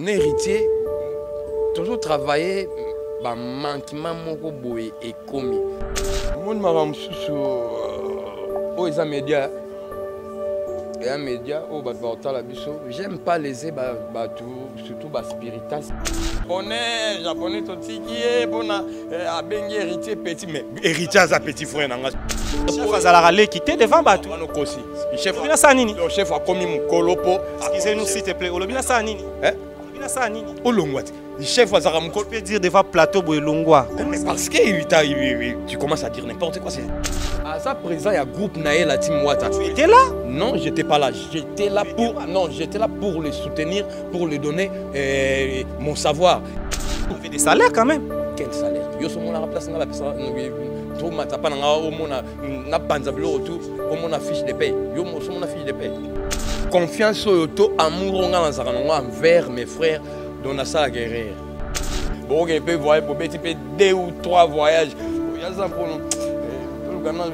Un héritier, toujours travailler, bah manquement moko boy et commis. Mon madame sous oh les médias et un média oh bah la biso. J'aime pas les surtout bah spiritas. On est japonais tout qui est bon à bengi héritier petit mais héritier à petit frère nanga. Chef azala le quitter devant batu. Chef Olobina sa nini? Le chef a commis mon colopo. Excusez-nous s'il te plaît. Olobina sa nini? Ça nini? Olongwati. Le chef azara mon peut dire devant plateau boy longwa. Mais parce que tu commences à dire n'importe quoi. À ça présent il y a groupe Naël la team Wata. Tu étais là? Non, j'étais pas là. J'étais là pour j'étais là pour les soutenir, pour les donner mon savoir. On fait des salaires quand même. Quel salaire? Yo so mona place na la personne to matapa na o mona na banzablo retour o mona fiche de paie. Yo mo so mona fiche de paie. Confiance au to amour envers mes frères dans sa guerre. Bon, on peut voyager pour 2 ou 3 voyages. Il y a ça pour nous. Le Ghana,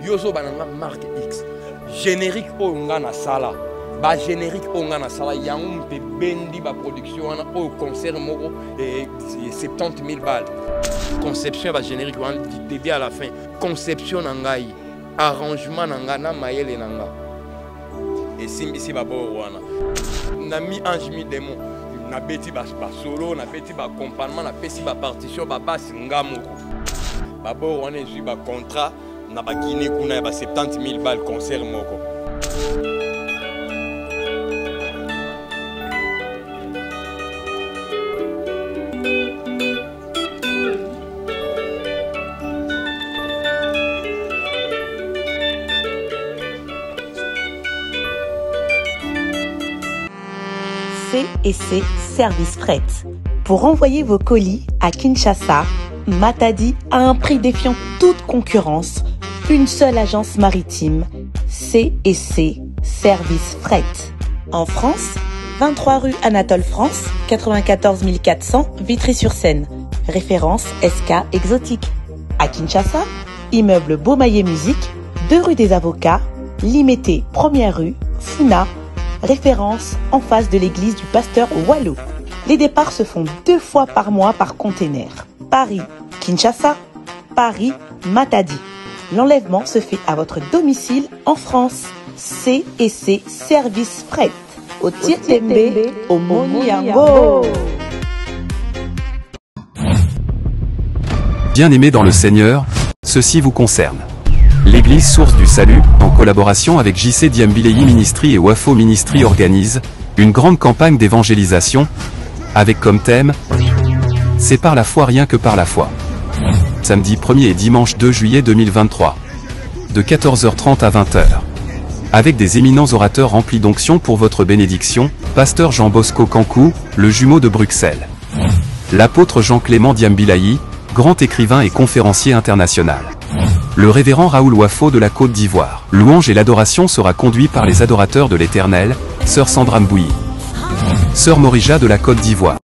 je suis la marque X. Générique au Ngana Sala. Ba générique au Ngana Sala. Il y a un peu bendi ba production au concert moko et 70 000 balles. Conception va générique du début à la fin. Conception nangai, arrangement nangana mayele nanga. Et si babo wana. Na mi ange mi démon. Na beti ba solo, na beti ba accompagnement, na beti ba partition ba basse ngamoko. Babo wana ezui ba contrat na ba Guinée kuna ba 70 000 balles concert moko. C&C Service Fret. Pour envoyer vos colis à Kinshasa, Matadi a un prix défiant toute concurrence. Une seule agence maritime, C&C Service Fret. En France, 23 rue Anatole France, 94 400 Vitry-sur-Seine. Référence SK Exotique. À Kinshasa, immeuble Beaumaillé Musique, 2 rue des Avocats, Limité 1er rue, Funa. Référence en face de l'église du pasteur Wallo. Les départs se font 2 fois par mois par container. Paris, Kinshasa, Paris, Matadi. L'enlèvement se fait à votre domicile en France. C&C Service Fret. Au Tietembe, au Moniango. Bien-aimés dans le Seigneur, ceci vous concerne. L'église Source du Salut, en collaboration avec JC Diambilei Ministry et Wafo Ministry organise une grande campagne d'évangélisation avec comme thème « C'est par la foi rien que par la foi ». Samedi 1er et dimanche 2 juillet 2023, de 14h30 à 20h. Avec des éminents orateurs remplis d'onction pour votre bénédiction, Pasteur Jean-Bosco Kankou, le jumeau de Bruxelles. L'apôtre Jean-Clément Diambilei, grand écrivain et conférencier international. Le révérend Raoul Wafo de la Côte d'Ivoire. Louange et l'adoration sera conduit par les adorateurs de l'Éternel, Sœur Sandra Mbouyi, Sœur Morija de la Côte d'Ivoire,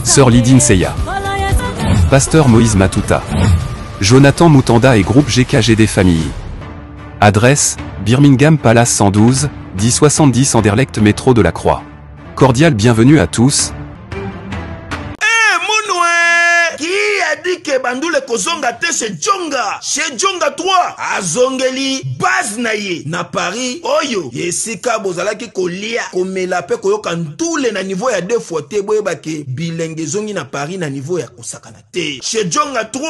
Sœur Lydine Seya, Pasteur Moïse Matuta, Jonathan Moutanda et groupe GKGD Famille. Adresse, Birmingham Palace 112, 1070 Anderlecht métro de la Croix. Cordial bienvenue à tous. Que bandule kozonga te chez Djonga 3 azongeli base na ye na Paris oyo yesika bozalaki kolia komela pe koyoka ntule na niveau ya 2 fois te boyebake bilenge zongi na Paris na niveau ya kosakana te chez Djonga 3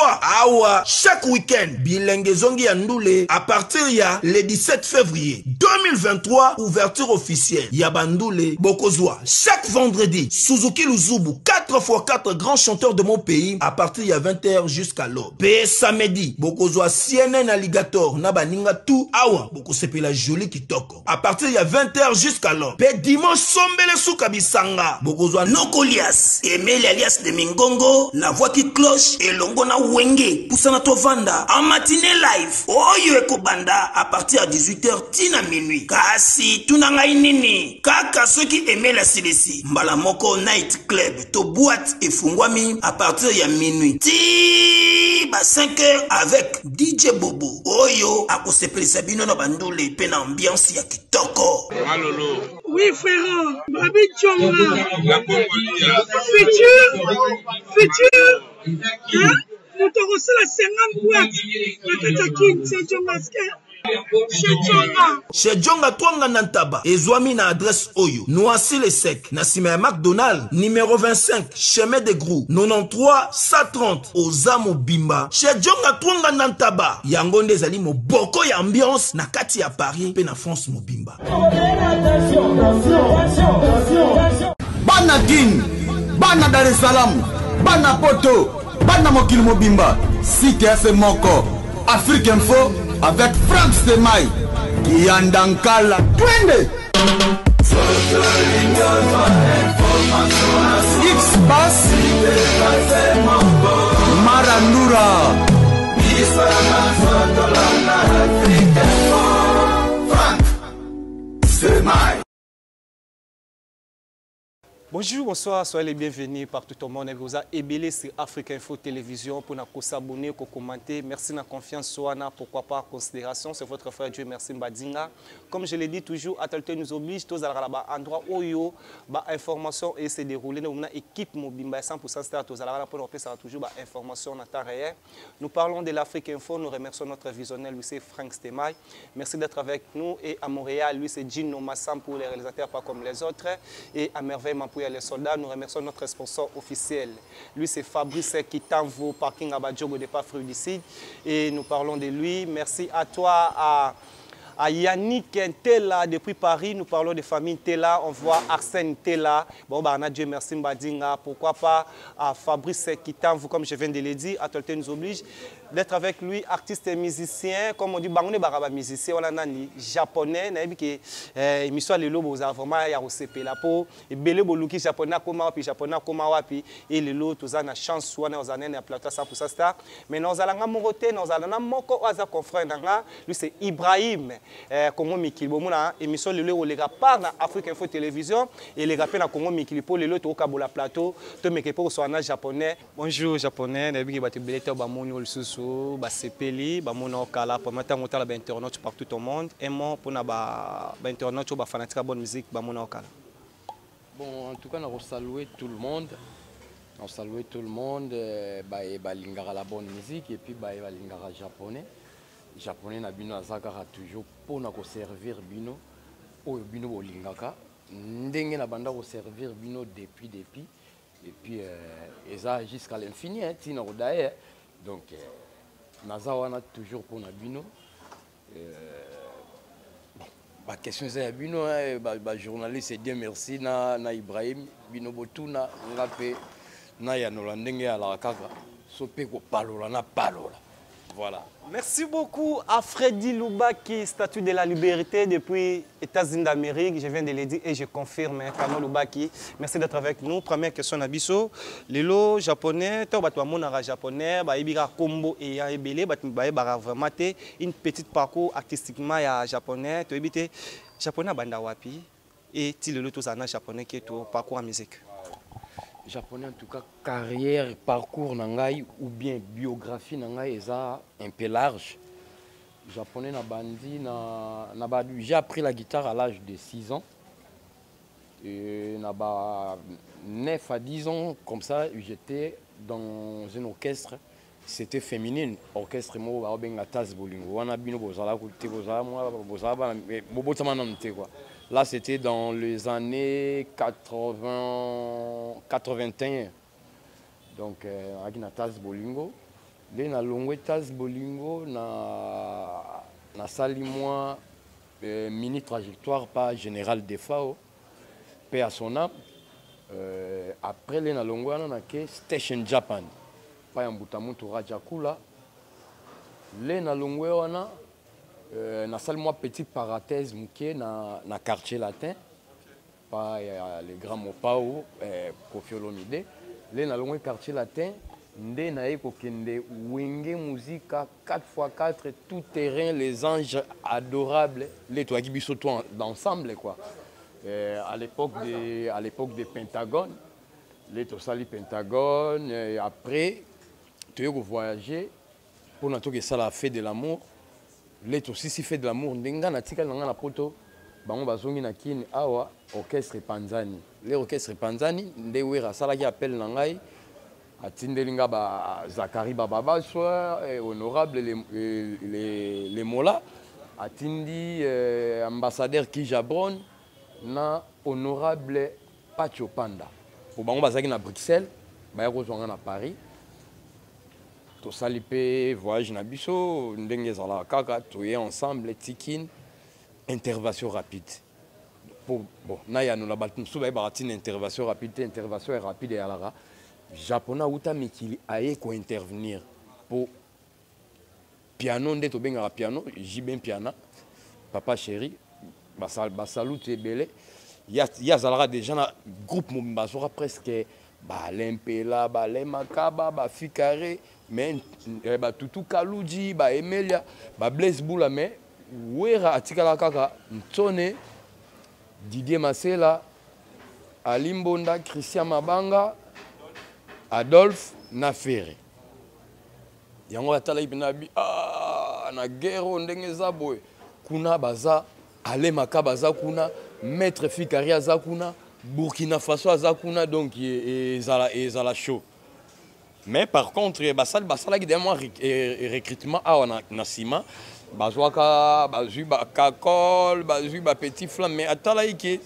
awa chaque week-end bilenge zongi ya ndule à partir ya le 17 février 2023 ouverture officielle ya bandule bokozwa chaque vendredi Suzuki Luzubu 4x4 grands chanteurs de mon pays à partir ya 20h jusqu'à l'aube. Pe samedi, bokozwa CNN Alligator na baninga tout awa bokosepela joli kitoko. À partir ya 20h jusqu'à l'aube. Pe dimanche sombele suka bisanga. Bokozwa Nokolias, Emeli alias de Mingongo, la voix qui cloche et longo na wenge. Poussana tovanda en matinée live. Oyo ekobanda à partir à 18h tina minuit. Kasi tunanga inini. Kaka ceux qui aimaient la CDC. Mbala moko night club to boîte et fungwami à partir ya minuit. samedi ba 5h avec DJ Bobo oyo akosepelisa bino na bandule pe na ambiance ya kitoko. Malolo. Oui frère, Babi Tchonga. Futur. Hein? Nous t'avons reçu la 50 boîtes. La Katakin, c'est Tchongaske. Chez Djonga Twanga Nantaba, Ezwami na adresse Oyo, Noisy le Sec, Nassime McDonald, numéro 25, chemin de Grou, 93 130, Ozamo Bimba. Chez Djonga Twanga Nantaba, Yangonde Zali mo boko ya ambiance, na kati ya Paris, pe na France mo Bimba. Bana Guine, Bana Dar es Salaam, Bana Poto, Bana Mokil Mobimba, Cité FM Moko, Afrique Info, avec Frank Stemai, Yandankala, Twende! X-Bass, Marandura, Frank Stemai. Bonjour, bonsoir, soyez les bienvenus partout au monde. Vous avez ébélé sur Afrique Info Télévision pour nous s'abonner, pour commenter. Merci de la confiance, Soana, pourquoi pas considération. C'est votre frère Dieu, merci Mbadinga. Comme je l'ai dit toujours, Atalté nous oblige, tous à l'endroit où il y a information et se dérouler. Nous avons une équipe mobile 100% start, tous à l'endroit pour nous faire toujours information en temps réel. Nous parlons de l'Afrique Info, nous remercions notre visionnaire, lui c'est Frank Stemai. Merci d'être avec nous. Et à Montréal, lui c'est Gino Massam pour les réalisateurs, pas comme les autres. Et à Merveille, pour les soldats, nous remercions notre sponsor officiel. Lui, c'est Fabrice Kitanvo, parking à Badjogo de Pafruidicide. Et nous parlons de lui. Merci à toi, à Yannick Tella depuis Paris. Nous parlons de famille Tella. On voit Arsène Tella. Bon, bah, Dieu merci Mbadinga. Pourquoi pas à Fabrice Kitanvo, comme je viens de le dire. Atolté nous oblige d'être avec lui, artiste et musicien. Comme on dit, on est musicien, on a un japonais. On a dit que l'histoire de l'eau, vraiment, il y a aussi la peau. Et belé boluki japonais, japonais, et les lots, tous on a chance, on a un plateau 100% star. Mais nous allons à Moroté, nous allons à Moko, on a confrère. Lui, c'est Ibrahim. Congo Mikili, émission de l'eau, les gars par Afrique Info Télévision. Et les gars na Congo Mikili, pour les lots, au Kabola plateau, tu me pour soit un japonais. Bonjour, japonais. On a vu que tu as basepeli bamona okala pour mettre en la internaute partout au monde et moi pour na ba internaute ba fanatique bonne musique bamona okala. Bon, en tout cas on saluer tout le monde. On salue tout le monde ba lingara la bonne musique et puis ba lingara japonais na bino azakara toujours pour na ko servir bino o bino bolingaka ndenge na banda ko servir bino depuis et puis et ça jusqu'à l'infini hein tina odaye donc Nazawana toujours pour Nabino. La question c'est Nabino, journaliste c'est Dieu merci na Ibrahim Bino Botuna Ngape na Yanolandenge à la Kaka Sopé ko palola na palola. Voilà. Merci beaucoup à Freddy Loubaki, statue de la liberté depuis États-Unis d'Amérique. Je viens de le dire et je confirme, Kano Loubaki. Merci d'être avec nous. Première question, Nabiso. Lelo japonais, tu as japonais, Ibira Kombo et Ebele, vraiment une petite parcours artistiquement japonais. Tu as japonais banda wapi et tu le tout ça japonais qui est ton parcours en musique. Japonais en tout cas carrière parcours nangai ou bien biographie nangai eza un peu large. Japonais na bandi na j'ai appris la guitare à l'âge de 6 ans et na ba 9 à 10 ans comme ça j'étais dans un orchestre, c'était féminine, orchestre mo ba benga tas bolingo wana bino bozala ko te bozala moi bozala bobotama namte quoi. Là, c'était dans les années 81. Donc, avec na Tas Bolingo. Là, na longwe Tas Bolingo, na sali moi mini trajectoire par Général Defao, paix à son âme. Après, là, na longwe, on a que Station Japan, pas un boutamutu Rajakula. Là, na longwe, on a na salle moi petite parenthèse mouké na quartier latin pas les grands Mopao Kofi Olomide les na longue quartier latin ndé na eko kende wenge musica 4x4 tout terrain les anges adorables les toi qui biso toi d'ensemble quoi à l'époque des Pentagones les to sali Pentagone après tu voyager pour notre ça la fête de l'amour. Les aussi si fait de l'amour. N'enga na tika n'enga na poto. Bango bazongi na kini awa orchestre Panzani. Les orchestres Panzani ndewera sala qui appelle nangai. Atindelinga ba Zakari Baba soit honorable les Mola. Atindi ambassadeur Kijabron na honorable Pacho Panda. Pour bango bazaki na Bruxelles, ba kozonga na Paris. To salipe voyage na biso ndenge zala kaka toye ensemble tikin intervention rapide. Pour bon na ya no la baltumsu ba baratine intervention rapide ya lara. Japonais uta mikili aye ko intervenir pour piano nde to benga piano jibin piano papa chéri basalut ebele ya zalara déjà na groupe mbazora presque ba lempela ba lemakaba ba fikare mais ba tutu kaluji ba emelia ba blaise bula mais wera atikala kaka ntone Didier Masela Alimbonda Christian Mabanga Adolphe Nafere. Yango atala ibinabi na guerre ndenge zaboy kuna baza ale makabaza kuna maître Fikaria za kuna Burkina Faso za kuna donc ezala chaud. Mais par contre basala qui demande recrutement na sima bazwaka bazui ba kakol bazui ba petit flamme mais atala ike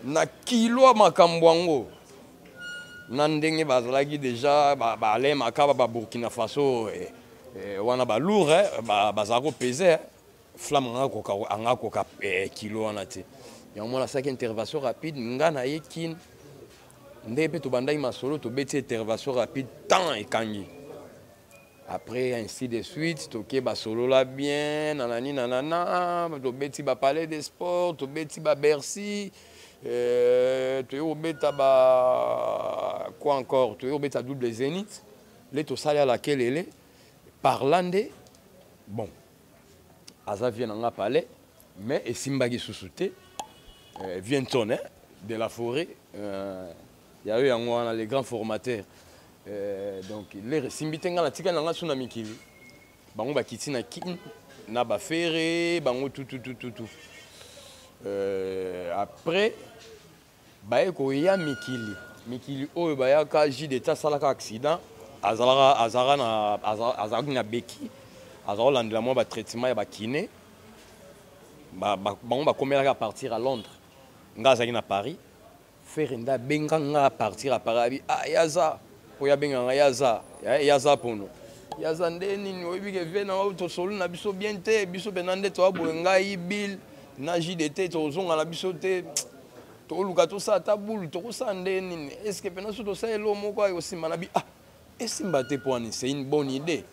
na kilo makambwango Nandenge bazalaki déjà ale makaba ba Burkina Faso wana ba lourd bazako peser flamme ngako ka kilo wana te yango la cinquième intervention rapide ngana yekin ndebe to bandai masolo to beti intervention rapide tant ekangi après ainsi de suite to ke ba solo la bien nanani nanana to beti ba palais des sports to beti ba Bercy tu es au bêta quoi encore tu es au bêta double zénith les to sali à laquelle elle est parlande bon aza vient en palais mais et simbagi sous-souté vient tonner de la forêt il y a eu un les grands formateurs donc les simbitenga la tika nanga suna mikili bango bakiti na kin na ba ferré bango tout après baeko ya mikili oyo bayaka JDT salaka accident azara na beki azara landela moi ba traitement ya ba kiné bango bakomelaka partir à Londres nga azaki na Paris ferenda benga nga partir à Paris yaza po ya benga nga yaza pono yaza ndeni oyebike vena to solo na biso bien te biso benande to aboyenga ibil na JDT tozonga na biso te toluka to sa tabulu to sa ndeni est-ce que pena so sa elo moko ayo simba na bi esimba te poani c'est une bonne idée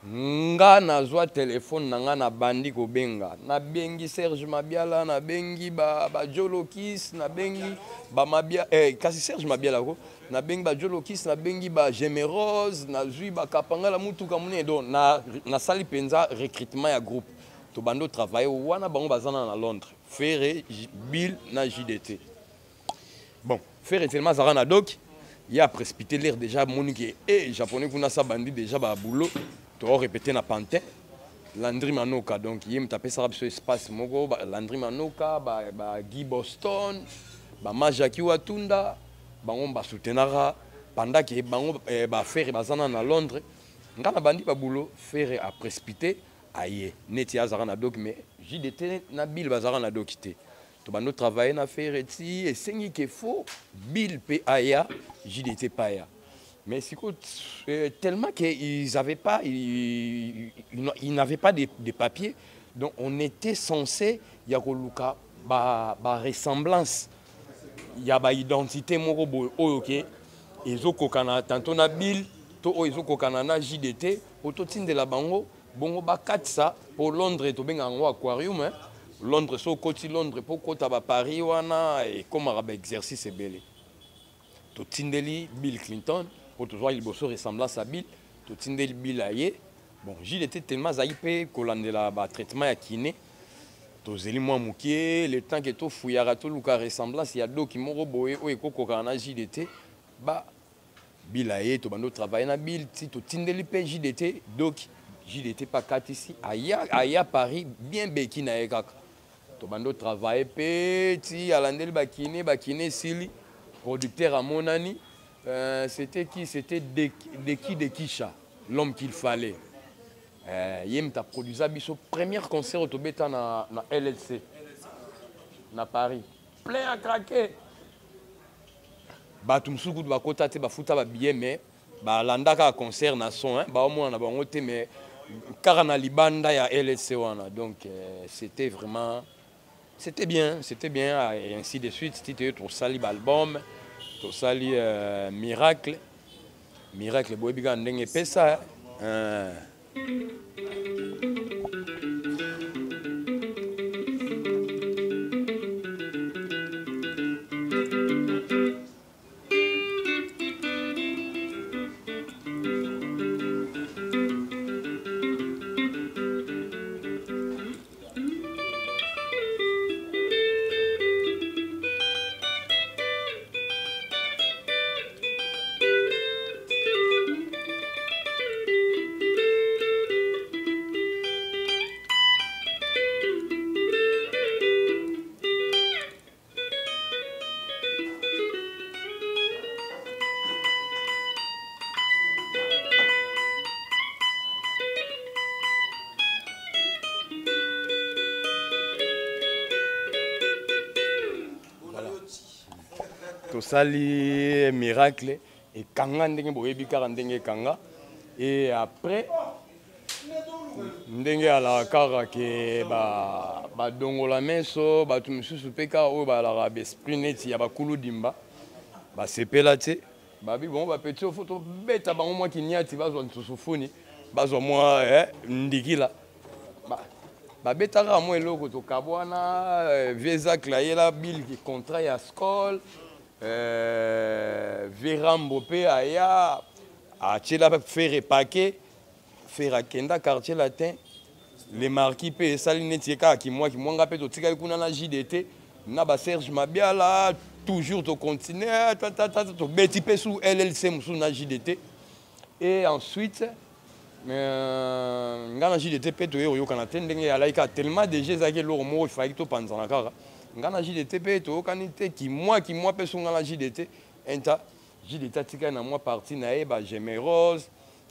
nga nazwa téléphone na nga na bandi ko benga na bengi Serge Mabiala na bengi ba Jolokis na bengi ba Mabia kasi Serge Mabiala ko na bengi ba Jolokis na bengi ba Gemerose na zui ba Kapangala mutuka mune do na sali penza recrutement ya groupe to bando travailler wana bango bazana na Londres Ferré Bill na JDT bon Ferré tellement zara na doc il a précipité l'air déjà monique et japonais kuna sa bandi déjà ba boulot to répéter na Pantin Landry Manoka donc il me tapé ça sur espace mogo Landry Manoka ba Guy Boston ba Majaki Watunda bango ba soutenara pendant que bango ba Ferré bazana na Londres ngana bandi ba boulot Ferré a précipité aye neti azara na doc mais JDT na Bill bazara na docité to bando travailler na Ferré ti et sengi que faux Bill PAya JDT PAya mais tellement qu'ils n'avaient pas ils n'avaient pas de papiers donc on était censé yakoluka ba ressemblance ya ba identité moko boy OK ezokokana tantôt na Bill to ezokokana na JDT autotine de la bango bongo bakatsa pour Londres to benga ngo aquarium Londres so koti Londres pour kota ba Paris wana et comme arabe exercice belé to tindeli Bill Clinton pour toujours il bosso ressemblance à Bill to tindeli Bill aye bon Gilles était tellement zaipé kolandela ba traitement ya kiné to zeli moi mukie le temps que to fuyara to luka ressemblance ya do ki moro boye o ekokoka na Gilles était ba bilaye to bando travailler na bil ti to tindeli pe JDT donc JDT pas kat ici aya Paris bien beki na ekaka to bando travailler pe ti alandeli bakine sili producteur à monani c'était qui c'était de Kisha l'homme qu'il fallait yem ta produisa biso premier concert au Tobeta na LLC na Paris plein à craquer ba tumsuku ba kota te ba futa ba billet mais ba landaka concert na son ba au moins na bango te mais car na libanda ya LLC wana donc c'était vraiment c'était bien et ainsi de suite c'était tout sali album tout sali miracle boy biga ndenge pesa sali miracle et kanga ndenge boyebi kaka ndenge kanga et après ndenge ala kaka ke ba dongola meso ba tumisusu peka o ba la esprit neti ya bakulu dimba ba sepela te ba bi bon ba petit photo beta ba moi ki nyati ba zo ntusufuni ba zo moi ndikila ba beta ka moi eloko to kabwana visa klayela bill ki contrat ya skol Vérambo pe aya a tchela faire paquet faire kenda quartier latin les marquis pe salineti ka ki moi ngape to tika kuna na JDT na ba Serge Mabiala toujours to continuer to beti pe sous LLC musu na JDT et ensuite ngana JDT pe to yo kana tendenge ya laika tellement de jeux zake lo mo il fallait to panzana kaka ngana JDT pe to kanite ki moi pe sunga la JDT enta JDT tika na moi parti na e ba Gemerose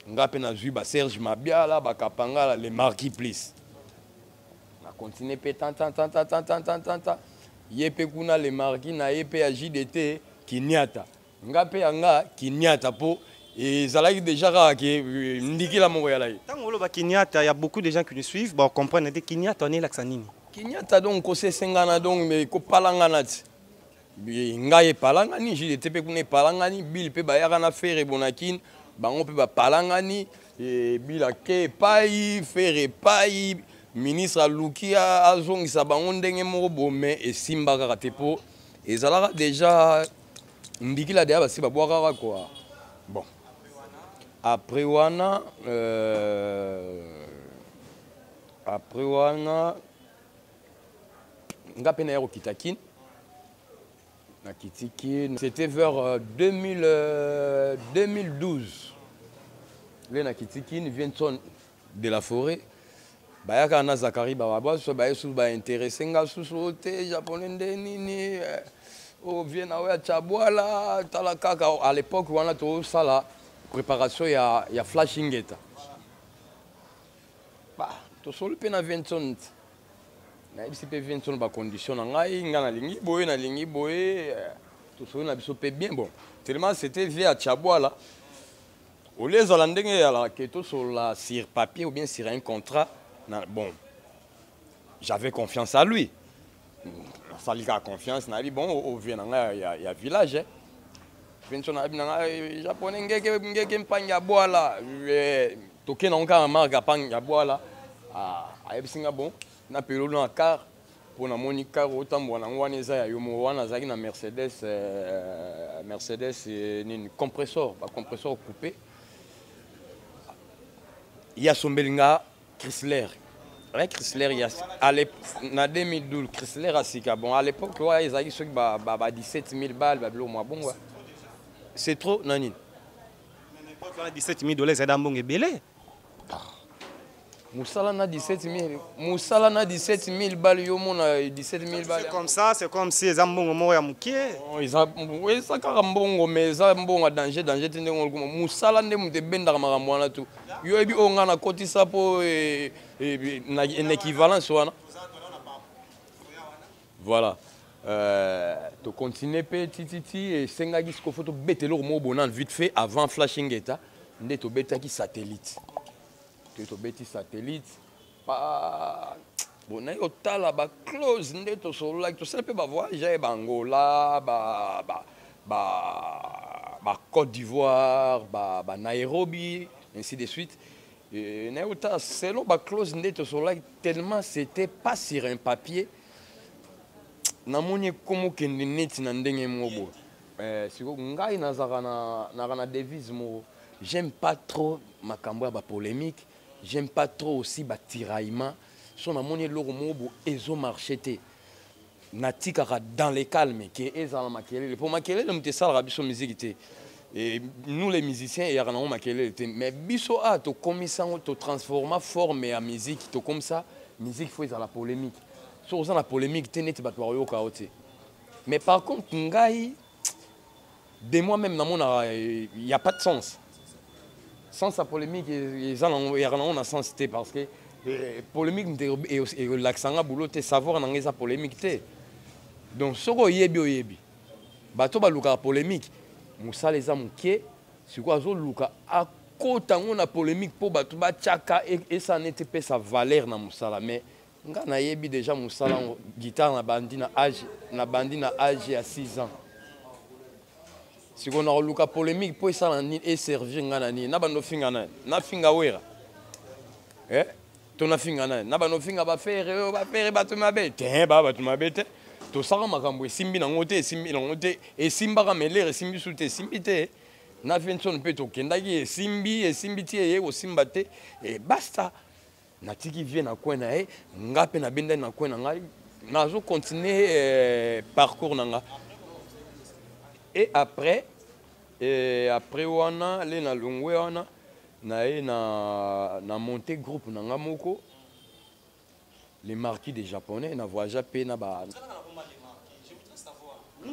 ngape na zui ba Serge Mabiala ba Kapangala les marquis plus na continuer pe tant yepe kuna les marquis na yepe ya JDT kinyata ngape anga kinyata po et zalaki déjà que ndiki la mongo ya lai tango lo ba kinyata il y a beaucoup de gens qui nous suivent bon comprendre que kinyata on est l'axanini kinyata donc ko se sengana donc mais ko palangana ti ngai palangani JDT pe kuna palangani bil pe ba yaka na faire bonakin bango pe ba palangani et bila ke pai faire pai ministre Alukia azongisa bango ndenge moko bome et simba kaka te po ezalaka déjà ndiki la déjà basi ba boaka quoi bon après wana ngape na yako kitakin na kitikin c'était vers 2012 le na kitikin Vincent de la Forêt bayaka na Zakari baba so bayesu ba intéressé nga susu te japonais nini o vient na wa chabwala tala kaka à l'époque wana to sala préparation ya flashing geta ba to sol pe na Vincent na bisi pe Vincent ba condition ngai ngana lingi boye to sol na biso pe bien bon tellement c'était via chabwala au les holandais ala keto sur la sur papier ou bien sur un contrat. Bon, j'avais confiance à lui. Ça lui a confiance. Il bon, au Vietnam, il y a village. Japonais, toké na onka marque panga boala. Ah, ayebsinga bon. Na pelo na car pour na moni car otambo na ngwana eza yo mo wana zaki na Mercedes ni compresseur, ba compresseur coupé. Il y a son belinga Chrysler. Chrysler, il y a à l'époque, en 2012, Chrysler a sika. Bon, à l'époque, ils avaient 17 000 balles, bon, c'est trop, Nani. 17 000 $, c'est un bon belé. Moussala na 17 000. Moussala na 17 000 balles. Yo mona 17 000 balles. C'est comme ça, c'est comme si les ambons mo ya muké. Oui, ça carambongo, mais ça mbongo danger tende ngoluma. Moussala nde mute benda makambo wana tu. Yo ebi onga na kotisa po na une équivalence wana. Voilà. Tu continues petit et sengagi ce faut betelo mo bonan vite fait avant flashing eta nde to betaki satellite. To beti satellite pa bon na yo tala ba close nde to so like to sepe ba voyage ba Angola ba Côte d'Ivoire ba Nairobi ainsi de suite et na yo ta selon ba close nde to so like tellement c'était pas sur un papier na moni komo kende net na ndenge mobo siko ngai nazaka na devise mo j'aime pas trop makambo ya ba polémique. J'aime pas trop aussi le tiraillement. Son amoni loro mobo ezo marcheté. Natika dans les calmes qui est dans makelele. Pour makelele nous te sala biso musique et nous les musiciens et on makelele mais biso a to commission to transformer forme à musique to comme ça musique faut dans la polémique. So dans la polémique tenet batwa yo kaote. Mais par contre ngai de moi-même dans mon il y a pas de sens. Sans sa polémique, ils ont un sens parce que polémique et l'accent à boulot, savoir dans les polémiques. Donc, ce qu'on yebi, bateau baluka polémique, Moussa les a mouké, c'est quoi zo luka à côté on a polémique pour bateau tchaka et ça n'était pas sa valeur dans Moussa là, mais on a yebi déjà Moussa la guitare na bandi na âge à 6 ans. Si on a eu polémique pour ça et servir ngana na bando finga na finga wera to na finga na bando finga ba faire batu mabe te ba batu mabe te to sara makambo simbi na ngote e simba ka melere simbi sute simbi te na fenson pe to kendaki simbi tie ye o simba te et basta na tiki vient na kwena ngape na benda na kwena ngai na zo continuer parcours nanga. Et après on a les na longwe on na monté groupe na ngamoko les marquis des japonais na voyage pe na ba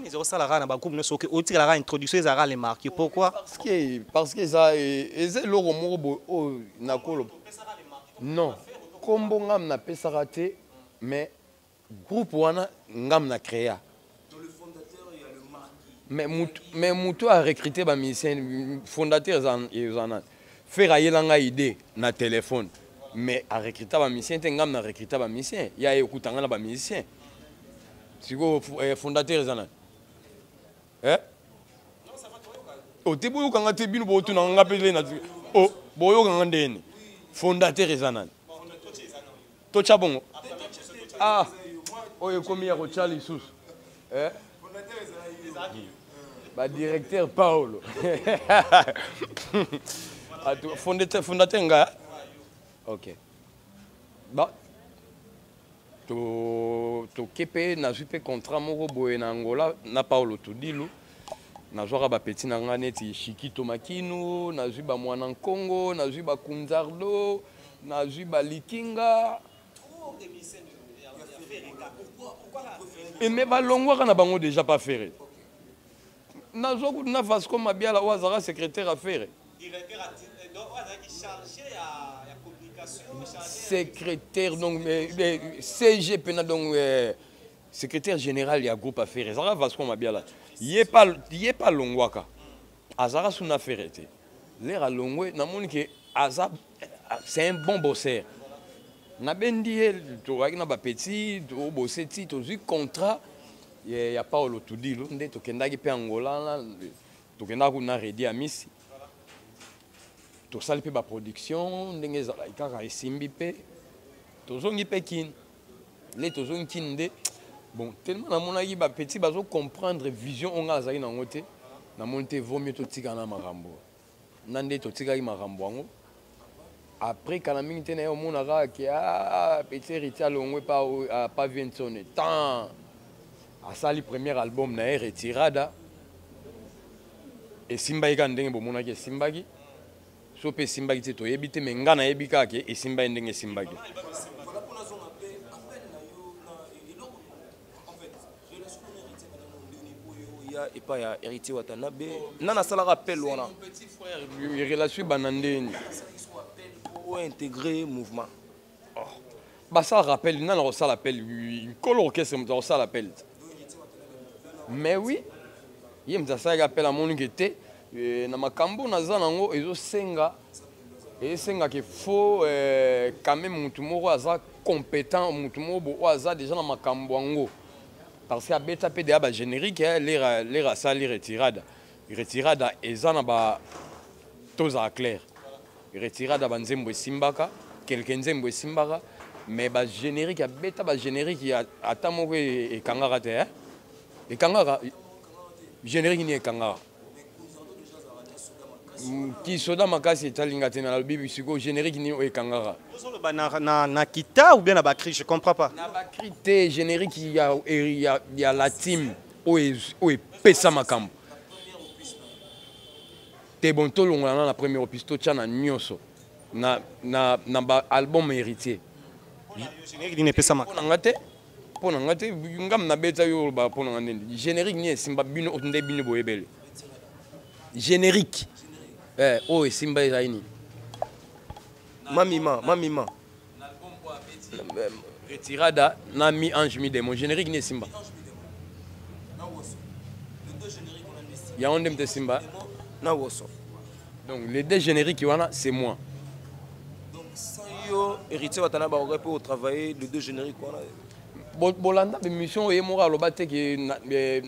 ils ont ça la na ba groupe ne so que au tira la introduction les ara les marquis pourquoi parce que ça et loro moko na kolo non kombo ngam na pesa raté mais groupe wana ngam na créa. Mais Moutou a recruté les musiciens, fondateurs faire une idée na téléphone. Mais a recruté les musiciens, il a recruté les musiciens. Il y a écouté les musiciens. C'est quoi fondateur zana? Eh? Oh, tu peux quand tu es bien beau, tu n'as pas appelé na. Oh, boyo quand ndeni. Fondateur zana. Tocha bongo. Ah, oh, comme il y a Rochali sous. Eh? Bah, directeur Paolo. Fondateur nga. Ok. Bah. To kepe na jupe contrat moko boye na Angola na Paolo Tudilu. Na joa ba petit na nga neti Shikito Makinu, na juba mwana Congo, na juba Kunzardo, na juba Likinga. Et mais balongwa kana bango déjà pas ferré. Na zoku na Vasco Mabiala Ouazara secrétaire affaire. Secrétaire donc CGP donc secrétaire général ya groupe affaire. Zara Vasco Mabiala. Yé pas longwaka. Azara son affaire était. L'air à longwe na moni que Azab c'est un bon bosseur. Na bendi to na ba petit to bosseti to zu contrat. Il y a Paolo Tudilu, nde tokendaki pe Angola, tokendaki na Redi Amisi. Tosali pe ba production, ndenge ezalaki kaka esimbi pe. Tozongi pe kin. Le tozongi kin nde. Bon, tellement namonaki ba petit bazo comprendre vision onga azali nango te. Namoni te vaut mieux totika na makambo. Nande totikaki makambo yango. Après kana mingi te na yo monaka ki petit Rita longwe pas Viensone. Tant a sali premier album na retirada et Simba ika ndenge bomonaki Simbaki so pe simbaki te to yebite me nga na yebika ke e simba ndenge simbaki et pas ya héritier Watanabe nana sala rappel wana petit frère relation banandeni pour intégrer mouvement bah ça rappelle nana ça l'appel col orchestre ça l'appelle mais oui yem ça appelle à mon ngete na makambo naza nango ezo senga ke faut quand même mutu moko aza compétent mutu moko aza déjà na makambo ngo parce que abeta pe de ba générique l'air ça les retirada ezana ba toza clair retirada banzembo simbaka quelqu'un nzembo simbaka mais ba générique abeta ba générique ya atamoko e kangara te e kangara générique ni e kangara qui soda makasi etalinga te na bibi siko générique ni e kangara na kita ou bien na bakri je comprends pas na bakri te générique il y a la team o pesa makambo te bon to longa na première pisto tchana nyoso na ba album héritier générique ni pesa makambo pona ngate ngam na beta yo ba pona ngande générique ni simba bino nde bino boyebele générique oh simba zaini mamima retirada na mi ange mi démon générique ni simba ya on dem te simba na woso donc les deux génériques wana c'est moi donc sans yo héritier Watanabe aurait pu travailler les deux génériques wana bolanda émission e moko aloba te ke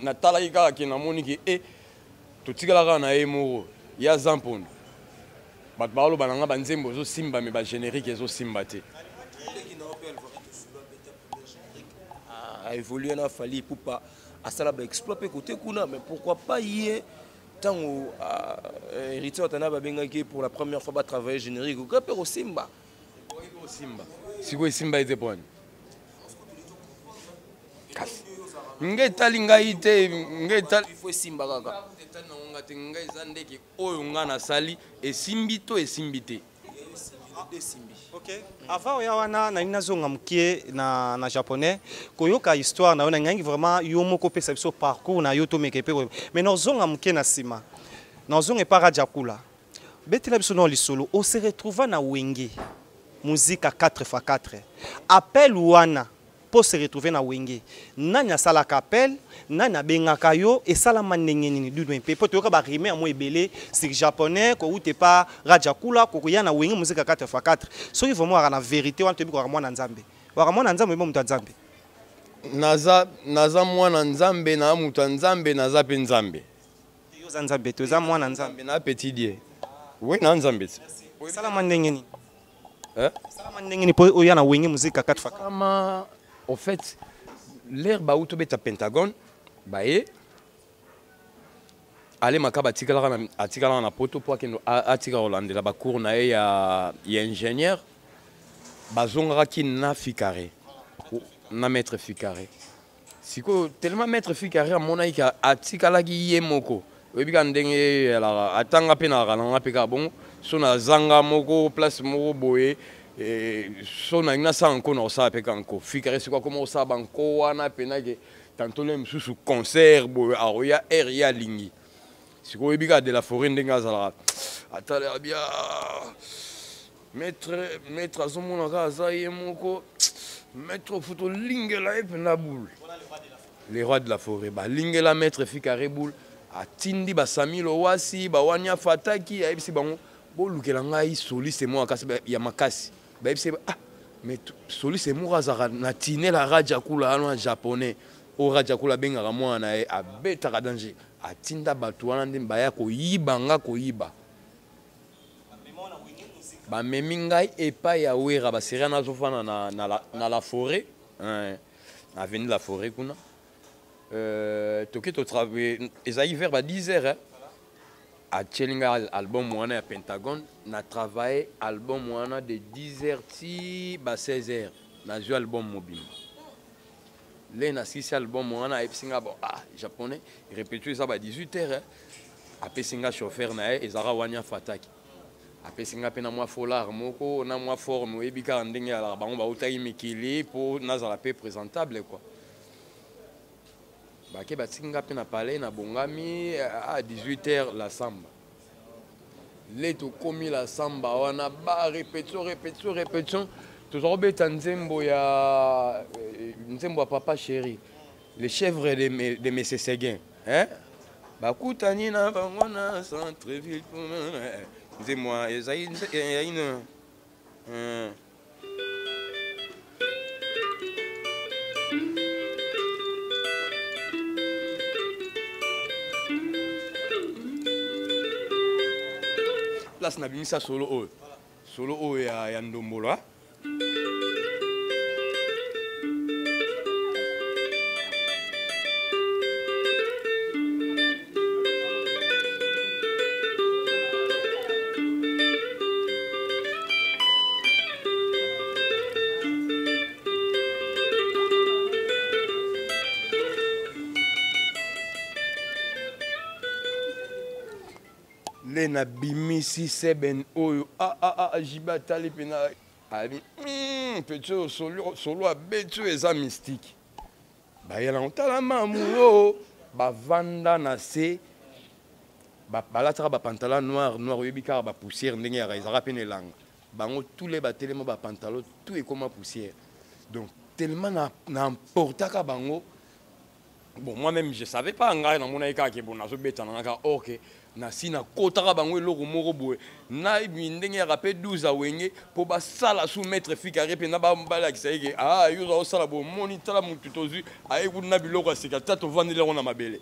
natalaki kaka ke namoni ke totikalaka na ye moko ya zampondo bato baloba nanga banzembo ezosimba me bagénérique ezosimba te évoluer na fali pour pas asala ba exploiter côté kuna mais pourquoi pas y tango héritier Watanabe bengaki pour la première fois ba travailler générique ko pe ko simba siko simba ete pone nge tali ngai te nge tali il faut simba kaka ngai zandeki oyo nga na sali esimbi to esimbi te OK avant ya wana na ina zonga mukie na japonais koyoka histoire na ona ngangi vraiment yo moko pesa biso parcours na yo to mekepe mais no zonga mukie na sima na zonga para jakula betela biso no lisolo on se retrouva na wenge musique à 4x4 appel wana pour se retrouver na wenge nani asala kapel nani abengaka yo esala ndenge nini dudu mpe po toyoka ba rimer amo ebele sur japonais ko ute pa rajakula ko ya na wenge musique à 4x4 so il vraiment na vérité wana tobi ko mwana nzambe wa mwana nzambe mo mutu nzambe naza mwana nzambe na mutu nzambe naza pe nzambe yo za nzambe to za mwana nzambe na petit dieu oui na nzambe sala ndenge nini sala ndenge ni po oya na wenge musique à 4x4 au fait, l'air baouto beta Pentagone, bae, allez makaba atikala na poto pour que atika Hollande la bakour na ya ingénieur, bazonga ki na fikare, na maître fikare. Siko tellement maître fikare mon aïka atikala ki yemoko, webika ndenge la atanga pena na peka bon, sona zanga moko place moko boye. So na ina sa encore na sa peka encore fikare c'est quoi comment ça banko wana penage tantôt le sous concert bo aroya ya lingi siko ebika de la forêt ndenga zala atala bien maître azomona ka zaye moko maître photo lingela epena boule les rois de la forêt ba lingela maître fikare boule atindi ba samilo wasi ba wanya fataki ayebisi bango bolukela ngai soli c'est moi akasi ya makasi mais soli c'est moi na tine la rajakula en japonais o rajakula benga mwana a beta ka danger atinda batu wana ndimba ya ko yibanga ko yiba ba memingai epa ya wera ba serena zofana na la forêt na avenue la forêt kuna toketo travailler ezai vers ba 10h à Tchelinga album wana ya Pentagone na travaillé album wana de 10h ti ba 16h na joué album mobile les na 6 album wana et singa bon japonais répété ça ba 18h après singa chauffeur na ezara wanya fataki apesinga pe na mwa folar moko na mwa forme oyebi kaka ndenge alaka bango bautaki mikili mpo nazala pe présentable quoi. Bake batinga pe na palais na bongami à 18h la samba. Le tokomi la samba wana ba répétition tozobeta nzembo ya papa chéri les chèvres de Messieurs Séguin hein bakutani na bango na centre-ville dis-moi une place na bimisa solo ya ndombolo le na bimisi seben oyo jibatali pena abi petit solo abetu eza mystique bayela ontala mamu bavanda na se balataka bapantalon noir oyebi kaka bapoussière ndenge yaka ezalaka pene elanga bango tous les batelema bapantalon tout ekoma poussière donc tellement n'importaka bango. Bon, moi-même, je ne savais pas ngai na mona eka ke bon nazobeta nanga ok na sina kotaka bango eloko moko boye na ndenge ya rappel 12 awenge po ba sala soumettre fikare pe na ba mbala kisayeke yo za osala bo moni tala mutu tozu ayeku na biloko asika tato vandele on na mabele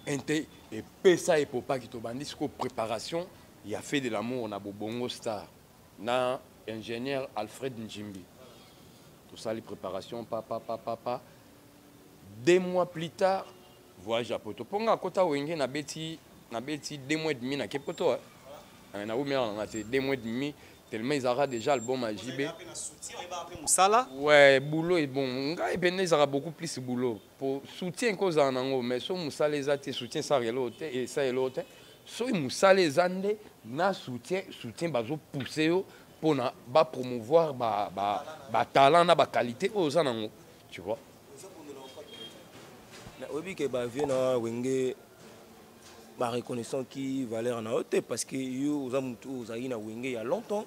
ente et pesa et popa ki to bandis ko préparation il a fait de l'amour na Bongo Star na ingénieur Alfred Njimbi tout ça les préparations papa 2 mois plus tard, voyage à Poto. Ponga kota wenge na beti 2 mois et demi na Kepoto. Na ou mère na 2 mois et demi tellement ils aura déjà album à JB. Ouais, boulot est bon. Nga ebene ils aura beaucoup plus boulot. Pour soutien cause en ango mais so musala les ate soutien ça relote et ça elote. So musala les ande na soutien bazo pousser yo pour na ba promouvoir ba talent na ba qualité aux anango. Tu vois? Oui, que bah vient à Wenge, bah reconnaissant qui valeur en haute parce que yo aux amutu aux na Wenge il y a longtemps,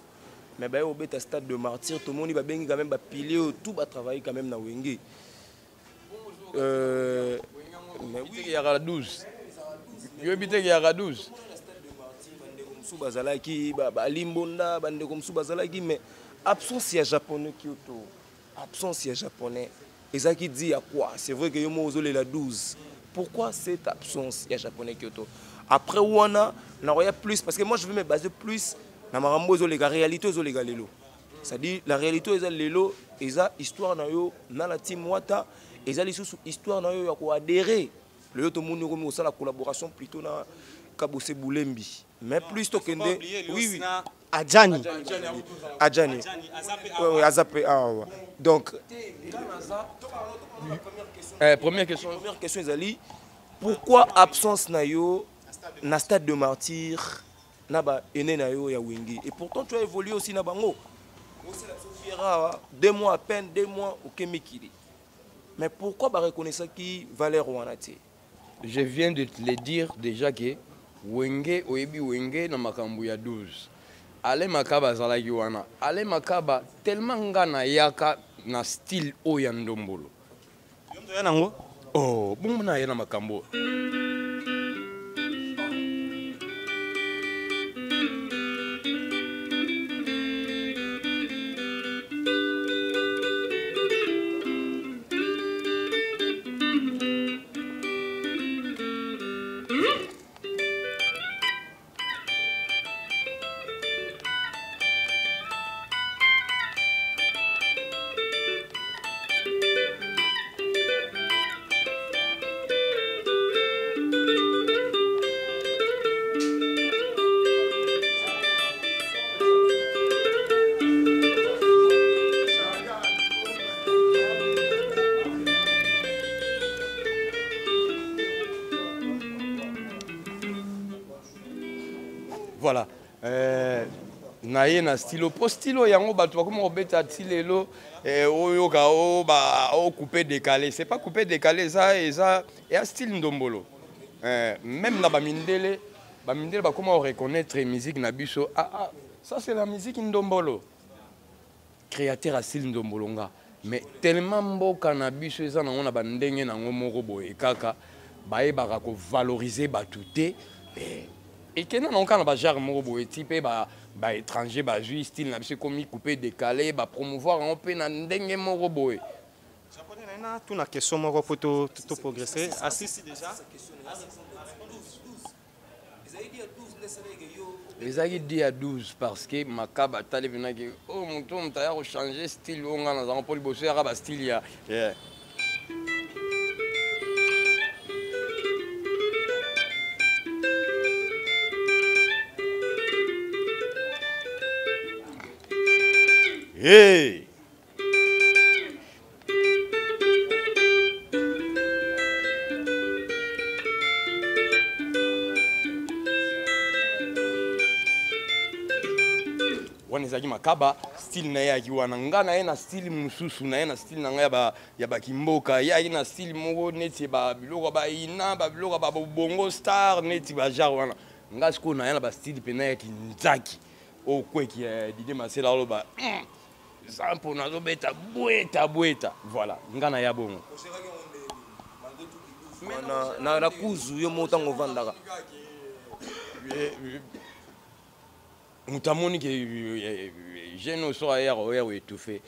mais bah au bêta stade de martyr tout le monde il va bien quand même bah pilier tout va travailler quand même na Wenge. Mais oui il y a 12. Yo habite il y a 12. Sous bazalaki bah limbonda bande comme sous bazalaki mais absence ya japonais Kyoto, absence ya japonais. Et ça qui dit à quoi? C'est vrai que yo ozole la 12. Pourquoi cette absence ya japonais Kyoto? Après wana na roya plus parce que moi je veux me baser plus na marambo zo les réalité zo les lelo. C'est-à-dire la réalité eza lelo eza histoire na yo na la team Wata eza lisusu histoire na yo ya ko adhérer. Le yo to monde comme ça la collaboration plutôt na Kabose Boulembi. Mais plus to kende oui Adjani. Oui, Azapé. Donc, première question Zali, pourquoi absence na yo na stade de martyr na ba ene na yo ya Wenge et pourtant tu as évolué aussi na bango. 2 mois à peine 2 mois au Kemikili. Mais pourquoi ba reconnaître qui Valère Wanati? Je viens de te le dire déjà que Wenge oyebi Wenge na makambu ya 12. Ale makaba zalaki wana. Ale makaba tellement ngana yaka na style oya ndombolo. Yomdo ya nango? Oh, bongo na yana makambo. Voilà. naye na stylo po stylo yango bato bakoma kobeta tilelo oyoka couper décalé, c'est pas couper décalé, ça et un style ndombolo. Même na bamindele bakoma reconnaître musique na biso, ça c'est la musique ndombolo. Créateur à style ndombolonga, mais tellement mboka na biso eza nango na bandenge nango moko boye kaka bayebaka ko valoriser batute et kena na okana ba genre moko boye type ba étranger ba jui style na biso comme couper décalé ba promouvoir en pe na ndenge moko boye. Japonais na tout na question moko pour tout progresser. Assisi déjà. Les aïe dit à 12 parce que Makaba tali vena que oh mon ton t'a changer style on a dans pour bosser arabe style ya. Hey. Wanezaki Makaba style na yaki wana ngana na style mususu na style na ya ba kimboka ya ina style moko neti ba biloko ba ina ba biloko ba bongo star neti ba jar wana ngasiko na ba style pena ya kinzaki o kweki Didier Masela loba sampo na zo beta bweta voilà ngana ya bongo na kuzu yo motango vandaka mutamoni que j'ai no so ayer étouffé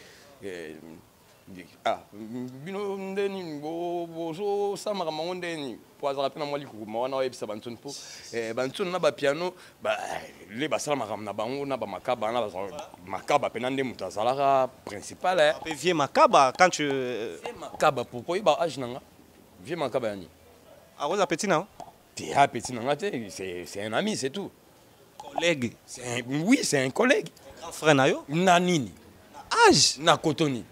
bino ndeni bozo samara mangondeni poazara pena mwali ku mwana webisa banton po banton na ba piano le basala makam na bango na ba makaba na makaba pena nde mutazalaka principal vieux makaba quand tu makaba pourquoi ba âge nanga vieux makaba yani aroza petit na t'es petit nanga c'est un ami c'est tout. Collègue. Oui, c'est un collègue. Grand frère Nayo. Nanini. Âge. Na Kotoni.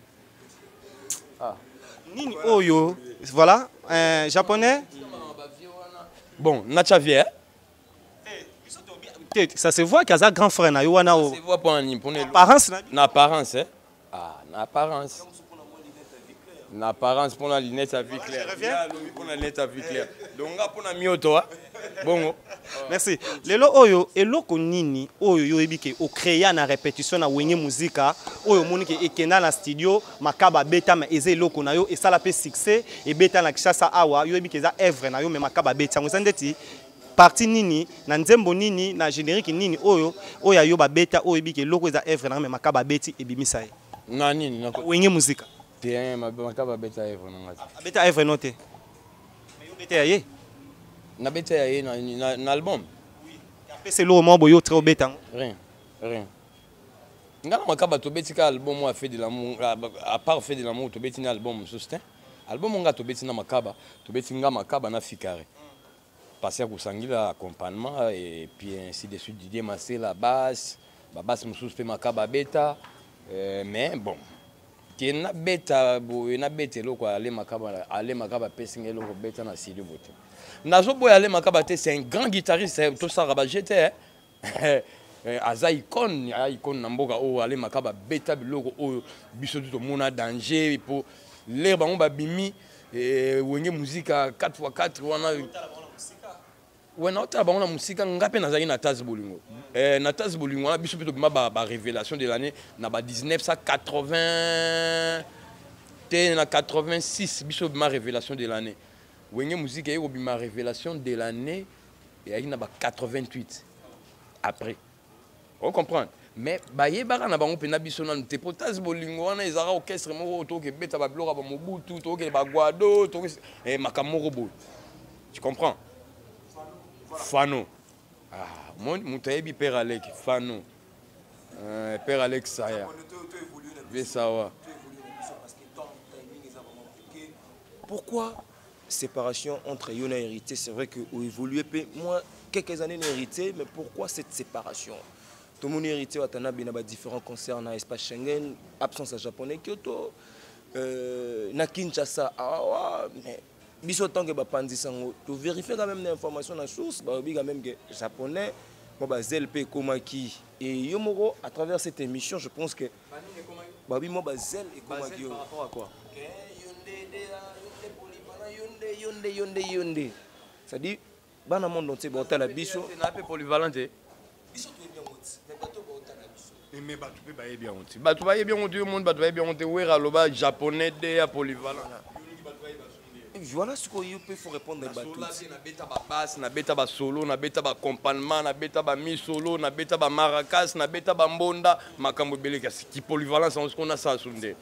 Nini Oyo. Voilà. Japonais. Bon, Nachavier. Ça se voit qu'il y a un grand frère Nayo. Ça se voit pour apparence. Apparence, hein. Apparence. L'apparence pour la lunette à vue claire. Pour la lunette à vue claire. Donc, pour la mioto, bon. Merci. Lelo oyo eloko nini oyo yo ebike o créer na répétition na wenye musica oyo monike ekenda na studio Makaba beta ma eze eloko na yo et ça la pe succès et beta na Kinshasa awa yo ebike za œuvre na yo mais Makaba beta ngo ndeti partie nini na nzembo nini na générique nini oyo oya yo ba beta oyo ebike eloko za œuvre na mais Makaba beti ebimisa ye na nini na wenye musica te Makaba beta œuvre na ngati beta œuvre noté mais yo beta ye na beta ya na album. Oui. C'est le moment boyo très bêta. Rien. Ngana Makaba to beti ka album a fait de l'amour à part fait de l'amour to beti na album sustain. Album nga to beti na Makaba, to beti nga Makaba na Fikare. Passer à Kusangila accompagnement et puis ainsi de suite Didier Masela basse, basse mususu pe Makaba beta mais bon. Qui na beta na beta loko ale Makaba pessinga loko beta na Sidio Bote. Nazo Boyale Makaba c'est un grand guitariste tout ça rabat j'étais aza icône namboka o ale Makaba beta biloko o biso tout mona danger pour l'air bango babimi wenge musique 4x4 wana wana ota bango na musique ngape nazaki na tasse bolingo na tasse bolingo na biso plutôt ba révélation de l'année na ba 1980 té na 86 biso ma révélation de l'année. Wenge musique est ma révélation de l'année et il y a 88 après. On comprend. Mais baye bara na bango pena biso na te potas bolingo wana ezara orchestre moko to ke beta ba blora ba mobutu to ke ba guado to ke makamoko bo. Tu comprends? Fano. Mon mutayebi père Alec Fano. Père Alex Saya. Vesawa. Pourquoi séparation entre Yona et hérité? C'est vrai que vous évoluez, moi, quelques années hérité, mais pourquoi cette séparation? Tout le monde hérité, il y a différents concerts dans l'espace Schengen, absence à japonais, Kyoto, na Kinshasa, mais biso tant que bapandi sango, tu vérifies quand même l'information dans la source, bah quand même que japonais, moi bah ZLP Komaki Et Yomoro, à travers cette émission, je pense que Babi moi Bazel et comment dire par rapport à quoi? Yonde. Ça dit dans le monde entier, bon la biso, c'est un peu polyvalent. biso tout bien monté. Mais bateau bon la biso. Mais bateau peut pas bien monté. Bateau va bien monté, le monde bateau va bien monté. Ouais, aloba japonais de polyvalent. Voilà ce qu'il faut répondre à bateau. Na beta ba basse, na beta ba solo, na beta ba accompagnement, na beta ba mi solo, na beta ba maracas, na beta ba mbonda, makambo beleka qui polyvalence on ce qu'on a ça sunde.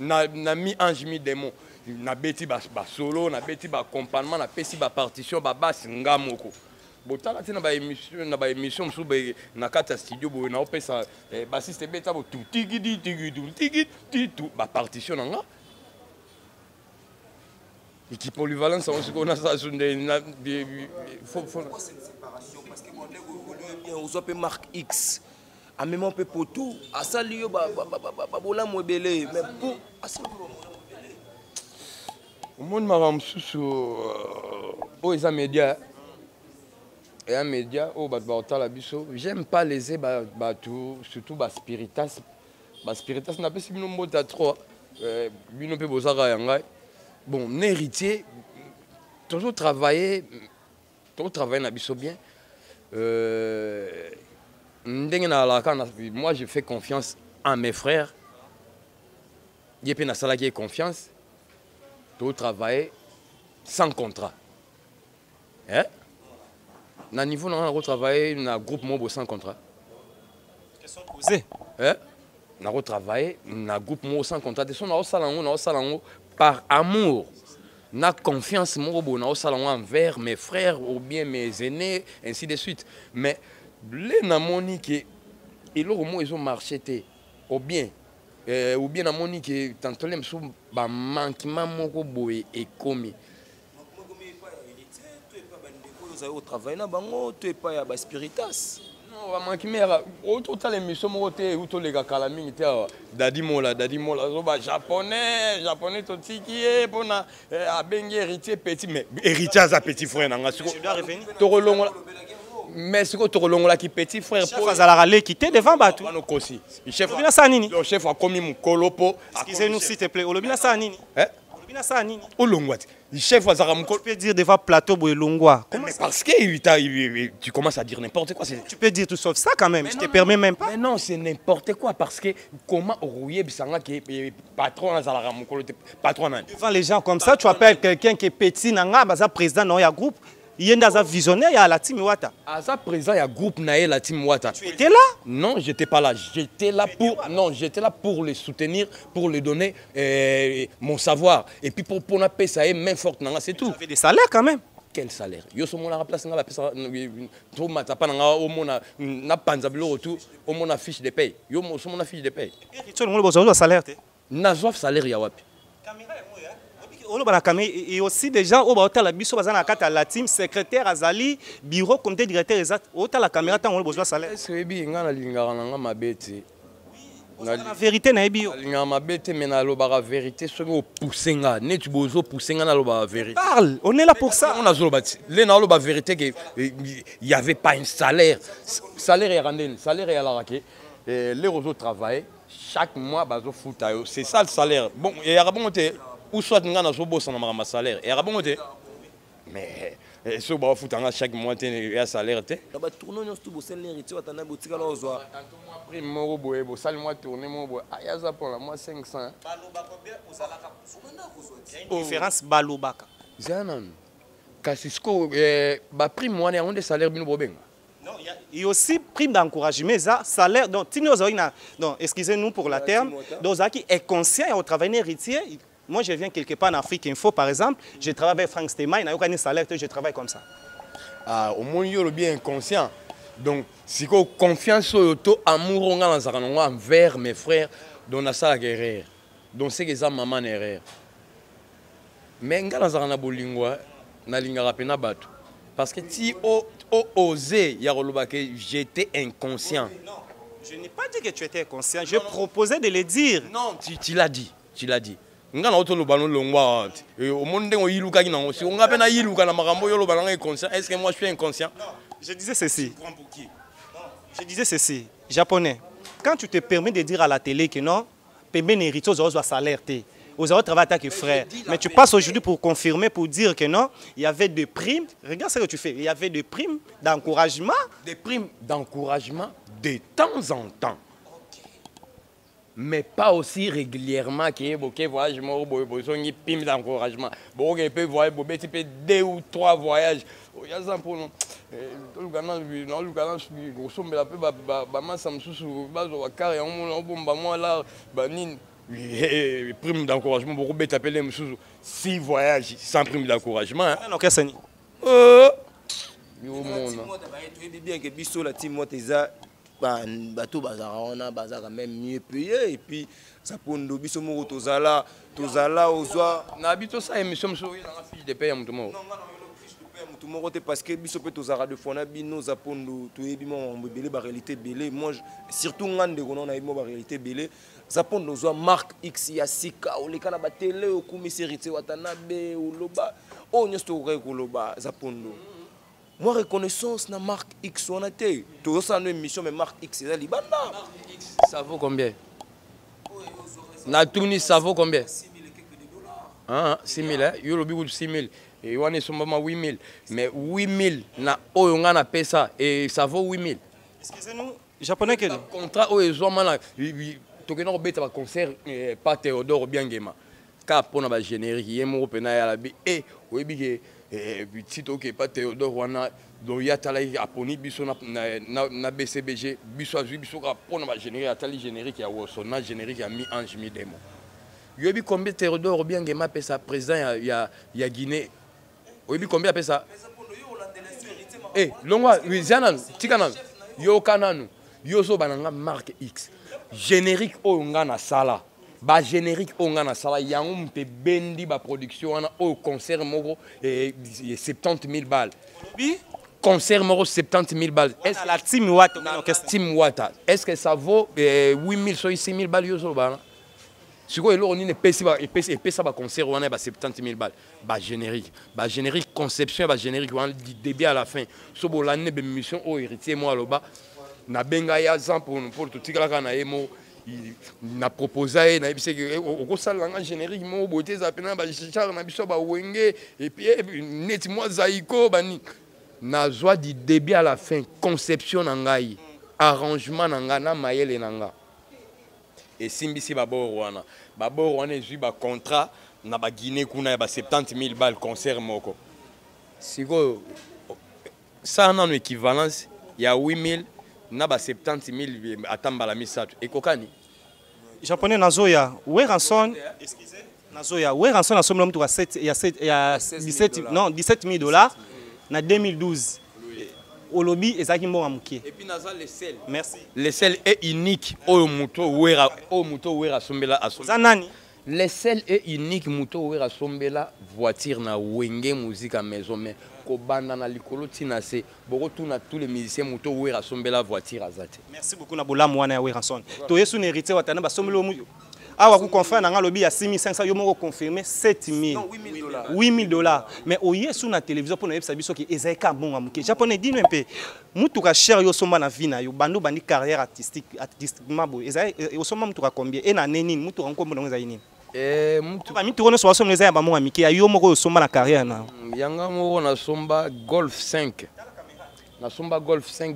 Na mi ange mi démon. Na beti ba solo, na beti ba accompagnement, na pesi ba partition ba basse ngamoko. Botala tina ba émission msu be na kata studio bo na opesa bassiste beta bo tout tigidi tout ba partition nga. Et qui polyvalence, on a ça sur des. Pourquoi cette séparation? Parce que on a bien marque X. À même on peut pour tout. À ça, il y a mais pour. Au monde m'a sur les médias. Et un média, j'aime pas les surtout Spiritas. Spiritas n'a pas si bien mot à trop. Bien peu beaux bon, un héritier, toujours travailler na biso bien. Moi, je fais confiance en mes frères. Il y a des qui confiance. Toujours travailler sans contrat. Hein? Na niveau, on travailler dans un groupe mobile sans contrat. Question posée. Hein? On travailler dans un groupe mobile sans contrat. Par amour, na confiance au salon envers mes frères ou bien mes aînés, ainsi de suite. Mais les namoni qui ils ont marché ou bien namoni qui tantôt les sous ba manquement moko boy et commis. Au travail na bango tu es pas ya ba spiritas. Non, va manquer mais autant les missions moté ou tous les gars calami dadi mola zo ba japonais to tiki pour na a bengi héritier petit mais héritier à petit frère nanga siko je dois revenir torolongola mais siko torolongola qui petit frère pour azala la quitter devant batou bano kosi chef olobina sa nini le chef a commis mon kolopo excusez-nous s'il te plaît olobina sa nini olobina sa nini olongwati le chef a zara tu peux dire devant plateau boelongwa parce que tu commences à dire n'importe quoi. Tu peux dire tout sauf ça quand même, je te permets même pas. Mais non, c'est n'importe quoi parce que comment rouiller bisanga qui est patron à zara mukolo patron nan. Devant les gens comme ça, tu appelles quelqu'un qui est petit nanga baza président non ya groupe. Il y a un visionnaire, il y a la team Wata. À ça présent, il y a groupe naé la team Wata. Tu étais là? Non, j'étais pas là. J'étais là pour les soutenir, pour les donner mon savoir. Et puis pour la paix, ça est main forte, c'est tout. Tu avais des salaires quand même. Quel salaire? Yo somo la place nga pesa to matapa nga o mona na panzabilo retour o mona fiche de paye. Yo somo na fiche de paye. Et tu as besoin de salaire te. Na zof salaire ya wapi? Et aussi des gens au la biso bazana kata la team secrétaire azali bureau comité directeur exact au la caméra tant on besoin de salaire. C'est bi ngana lingara nga mabete. La vérité na ebio. Nga mabete mais na lobara vérité ce que poussenga net bozo poussenga na lobara vérité. Parle, on est là pour ça. On a zolobati. Les na lobara vérité que il y avait pas un salaire. Salaire est randé, salaire est à la raquette. Les réseaux travaillent chaque mois bazo futa. C'est ça le salaire. Bon et arabomote ou soit nga na zobo sana ma salaire. Et arabomote. Mais ce ba futa chaque mois il y a salaire té. Ba tourner nous tout bossel héritier watana botika la ozwa. Prime mo boye bo sali moi tourner mo boye. Ah za pour la moi 500. Baloba combien ozalaka? Il y a une différence balobaka. Zanan. Kasisko ba prime moi on des salaires bino bobenga. Non, il y a aussi prime d'encouragement, ça salaire donc excusez-nous pour la terme, donc qui est conscient au travail héritier. Moi, je viens quelque part en Afrique Info, par exemple, je travaille avec Frank Stema, il n'a aucun salaire, je travaille comme ça. Ah, au moins, il est bien inconscient. Donc, si vous avez confiance, amour envers mes frères, donc on a ça la guerre. Donc, c'est que ça, maman est mais on a bolingwa, na lingara pena batu. Parce que si on osé, j'étais inconscient. Non, je n'ai pas dit que tu étais inconscient, je proposais de le dire. Non, tu l'as dit, tu l'as dit. Nga na otolo bano longwa au monde ngo yiluka ki nango si on ngapena yiluka na makambo yo lobana inconscient. Est-ce que moi je suis inconscient? Non, je disais ceci. Tu prends pour qui? Non, je disais ceci. Japonais, quand tu te permets de dire à la télé que non, Pembe héritier aux salaire, aux autres travailleurs que frère. Mais tu passes aujourd'hui pour confirmer, pour dire que non, il y avait des primes. Regarde ce que tu fais. Il y avait des primes d'encouragement. Des primes d'encouragement de temps en temps. Mais pas aussi régulièrement qu'il y ait des voyages, des primes d'encouragement. Bon, il peut voyager 2 ou 3 voyages. Il y a ça pour nous. Prime d'encouragement, beaucoup de taper 6 voyages sans prime d'encouragement. Non, qu'est-ce que c'est? Bateau bazar on a bazar quand même mieux payé et puis ça pondo biso moko tozala ozwa na bito ça émission mso na fiche de paye mutumo non fiche de paye mutumo te parce que biso pe tozara de fona bino za pondo to yebi mo mbele ba réalité belé moi surtout ngande ko na mo ba réalité belé za pondo ozwa marque X ya sika oleka na ba télé okumi serité watanabe oloba o nyosto ko loba za pondo. Moi, reconnaissance na marque X, on a été. Tout ça, une émission, mais marque X, c'est la Libanda. Ça vaut combien? Na Tunis, ça vaut combien? 6 000 et quelques dollars. Ah, 6 000, hein? Yo, le but, 6 000. Et on est sur 8 000. Mais 8 000, na on a payé ça. Et ça vaut 8 000. Excusez-nous, japonais que. Le contrat, au Zouamana, tu as un concert, pas Théodore Biangema. Car pour la générique, il y a un européen à la vie. Et, oui, et puis si tu n'as pas Théodore Wana, donc il y a des Aponi, biso na BCBG, biso pour la générique, générique, il y a un générique, il y a mis Ange mi démon. Il y a combien Théodore bien Gema fait ça président, il y a Guinée. Il y a combien fait ça? Eh, l'ongwa, oui, Zanan, Tikanan, yo Kananu, yo so bananga marque X. Générique au ngana sala. Ba générique on a ça y a un peu bendi ba production au concert moro et 70 000 balles. Oui. Concert moro 70 000 balles. Est-ce que la team Wata, team Wata, est-ce que ça vaut 8 000 sur 6 000 balles yoso ba? Si quoi on ne paye pas et ça ba concert on a 70 000 balles. Ba générique conception ba générique on du début à la fin. So bo l'année de mission au héritier moi là-bas. Na benga ya za pour tout tika na emo. Na proposé na bise que au sala nga générique mo beauté za pena ba chichar na biso ba wenge et puis net moi zaiko bani na joie du début à la fin conception ngai arrangement nanga na mayele nanga et simbisi ba borwana ezui ba contrat na ba Guinée kuna ba 70 000 balles concert moko siko ça en équivalence il y a 8 000 na ba 70 000 atamba la misato ekokani japonais nazoya weranson excusez nazoya weranson na somme l'homme 7 il y a 17 non 17 000 dollars na 2012 olobi ezaki mbonga mukie et puis naza le sel merci le sel est unique au muto wera sombela za nani le sel est unique muto wera sombela voiture na wenge musique à maison mais kobanda na likolo tina se boko tuna tous les musiciens muto wera sombela voiture azate. Merci beaucoup na bolamu wana ya weranson to yesu na héritier watana ba sombelo mu awa ku confrère na lobi ya 6500 yo moko confirmer 7000 non 8 000 dollars 8 000 dollars mais au yesu na télévision pour na yebisa biso ki ezaka bonga muke japonais dino mpe mutu ka cher yo somba na vie na yo bando bandi carrière artistiquement bo ezai yo somba mutu ka combien et na neni mutu ka nkombo ndongo za yini mutu ba mitu kono so somba ezai ba monga mike yo moko yo somba na carrière na yanga moko na somba Golf 5 na somba Golf 5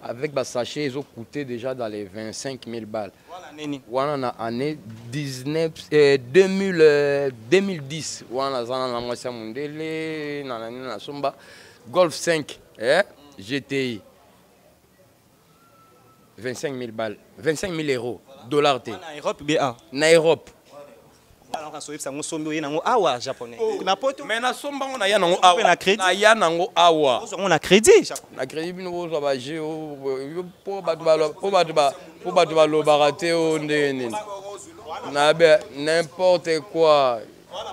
avec ba sachet ils ont coûté déjà dans les 25 000 balles. Voilà na année 2010 voilà zana na mwasa mundele na somba Golf 5 GTI 25 000 balles 25 000 euros dollars t na Europe bien na Europe. Alors so yebisa ngo sombi oyena ngo awa japonais na poto mais na somba on a ya nango awa na ya nango awa on a crédit na crédit bino bo ba je po batu ba lo barate o ndene na be n'importe quoi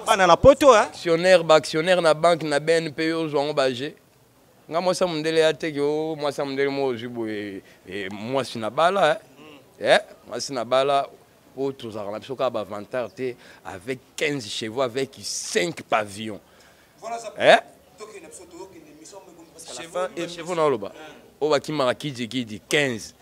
bana na poto actionnaire na banque na BNP o zo ba je nga moi ça mundele ya teke o moi ça mundele mo zibo et moi sina bala moi sina bala autres avantages avec 15 chevaux, avec 5 pavillons. Chevaux dans le bas. Au bas qui m'a dit 15.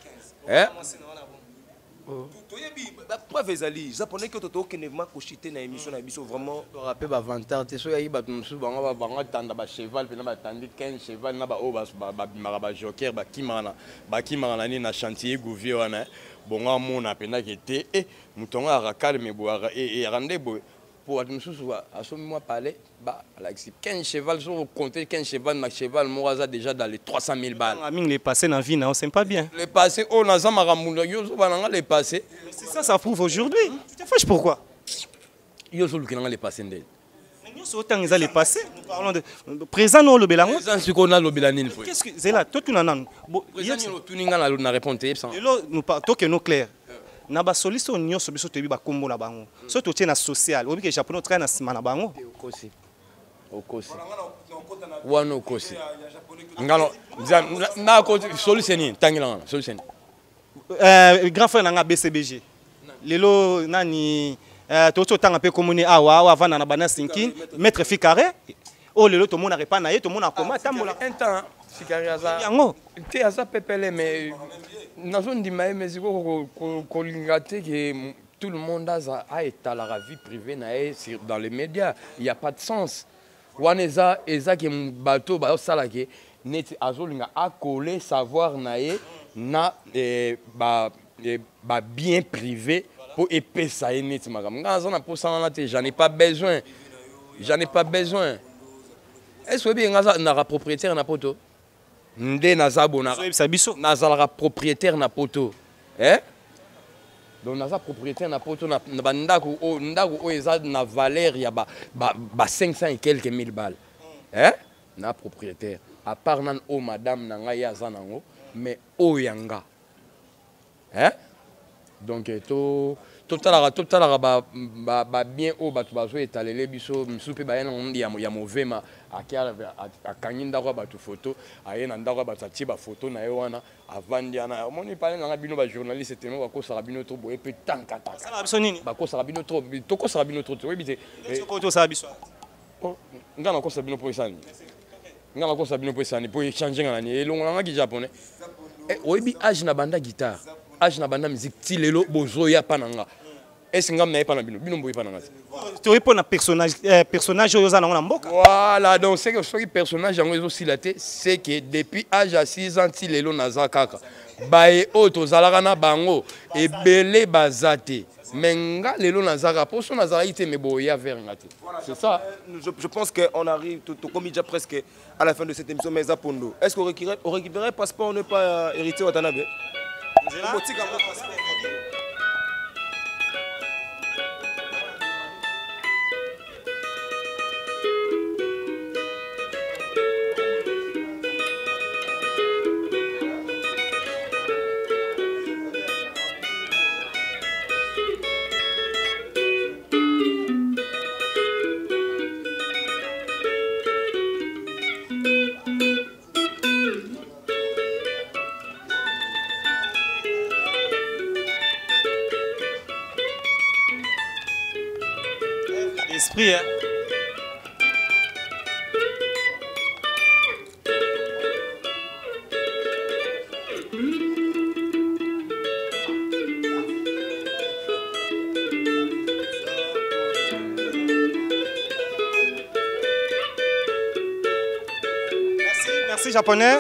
preuve ezali japonais que toto okendema kochite na émission na biso vraiment rappel bavantage te so yayi bato mosusu bango tanda bacheval mpena batandi 15 cheval na baoyo babimaka bajoker bakimaka na nini na chantier gouvier wana bongo amona mpendaki te moto yango akakalme boye arande boye po bato mosusu asomi mwa pale alakisi 15 cheval so ocompte 15 cheval na cheval moko aza déjà dans les 300 000 balles mingi les passés na vie na c'est pas bien les passés oyo naza makambo yo so bananga les passés c'est ça prouve aujourd'hui tu te fâches pourquoi yo so lukinanga les passés ndele nyonso otango eza les passés nous parlons de présent no olobela ngo présent siko na lobela nini po qu'est-ce que c'est là toi tu nanu présent yo tuninga na répondre yebsa lelo nous pas to que no clair na ba soliste nyonso biso toyebi ba kombo na bango so to tie na social obi ke japonais tra na sima na bango okosi wana okosi ngalo na ko solution ni tangila solution grand frère nanga BCBG lelo nani to tanga pe komoni awa avana na bana sinkin maître Ficaré o lelo to mona repa na ye to mona koma tambola un temps Ficaré aza yango te aza pepele mais nazondima mais kolinga te que tout le monde a étalé la vie privée dans les médias. Il n'y a pas de sens. Waneza que bateau salake net azolinga a collé savoir nae na bien privé pour épais ça net magam. J'en ai pas besoin. J'en ai pas besoin. Est-ce que bien na propriétaire na poto? Nde nazabo na propriétaire na poto. Donc naza propriétaire na poto na ndako o eza na valeur ya ba 500 et quelques mille balles. Na propriétaire à part nan o madame nanga ya zanango mais o yanga. Donc totalara ba bien o batu bazo etalele biso msupe ba ya mauvais ma akangi ndako batu photo ayena ndako batu atie ba photo na ye wana avandi ana moni pale na bino ba journaliste tellement ba ko sala bino to boye pe tankata sala biso nini ba ko sala bino to ko sala bino to oui bité ko to sala biso ngana ko sala bino po isani ngana ko sala bino po isani po changer ngana ni elongo nga ki japonais oyebi age na banda guitare age na banda musique ti lelo bozo ya pananga est-ce ngam na pana bino boy pananga tu réponds na personnage oyo za na mboka voilà donc c'est que ce personnage yango ezo silaté c'est que depuis âge à 6 ans ti lelo naza kaka bae auto zalaka na bango ebele bazate menga lelo nazaka poso nazaka ite me boya vers ngate c'est ça je pense que on arrive tout comme déjà presque à la fin de cette émission mais Apondo est-ce qu'on récupérait passeport ne pas hérité Watanabe esprit merci japonais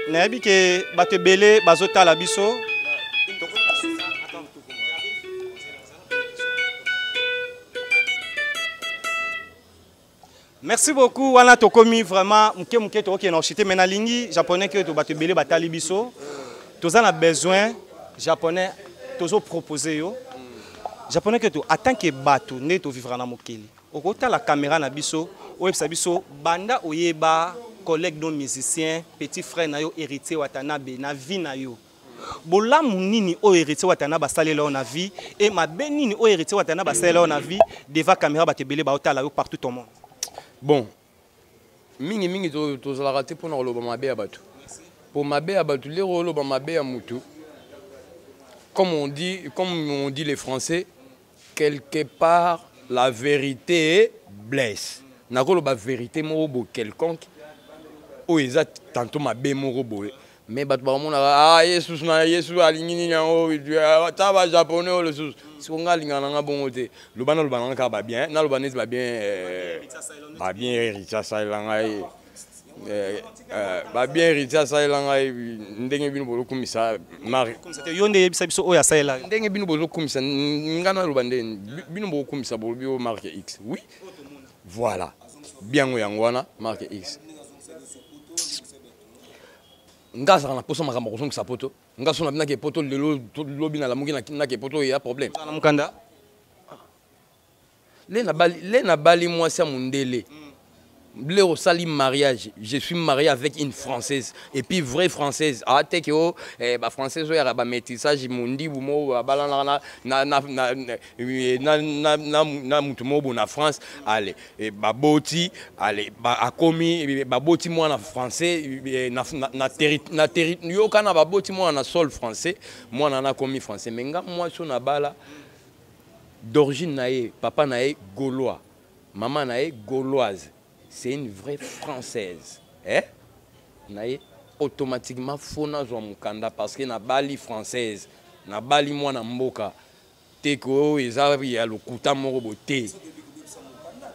nayebi ke bato ebele bazotala biso merci beaucoup wana tokomi vraiment muke to na chité mais na lingi japonais que to bato ebele batali biso toza na besoin japonais tozo proposer yo japonais que to en tant que bato ne to vivre na mokili okota la caméra na biso oyebisa biso banda oyeba collègue non musicien petit frère na yo héritier Watanabe na vie na yo bolamu nini o héritier Watanabe basalela na vie et mabe nini o héritier Watanabe basalela na vie devant caméra batebele ba otala yo partout au monde. Bon mingi to raté pour nous mabe ya batu pour mabe ya batu les rolo mabe ya mutu comme on dit les Français quelque part la vérité blesse nakolo ba vérité morobo quelconque o exact tantôt mabe morobo mais bato bakomona yesus na yesu alingi nini yango ta bajaponais oyo lisusu siko nga alingana nanga bongo te loba naloba nanga kaka babien naloba neti babien héritier asalela ngai babien héritier asalela ngai ndenge bino bozokumisa mari yo nde yebisa biso oyo asalela ndenge bino bozokumisa nga naloba ndeni bino bozokumisa bolobi oyo marque X oui voilà biango yango wana marque X nga azalaka na poso makambo kozongisa poto nga so nabinaki poto lelo lobi nalamuki naki poto ya problème na mukanda le na bali mwasi ya mundele le osali mariage je suis marié avec une française et puis vraie française ate ke o ba française oyo ya ba métissage mundi bumo balana na mutu mobo na France allez baboti allez ba akomi baboti mwana français na territoire kana baboti mwana sol français mwana na komi français menga moi so na bala d'origine nae papa nae gaulois maman nae gauloise. C'est une vraie française. Eh? Naye automatiquement fona zo mukanda parce que na bali française, na bali mwana mboka. Teko ezabi ya lokuta moko bote.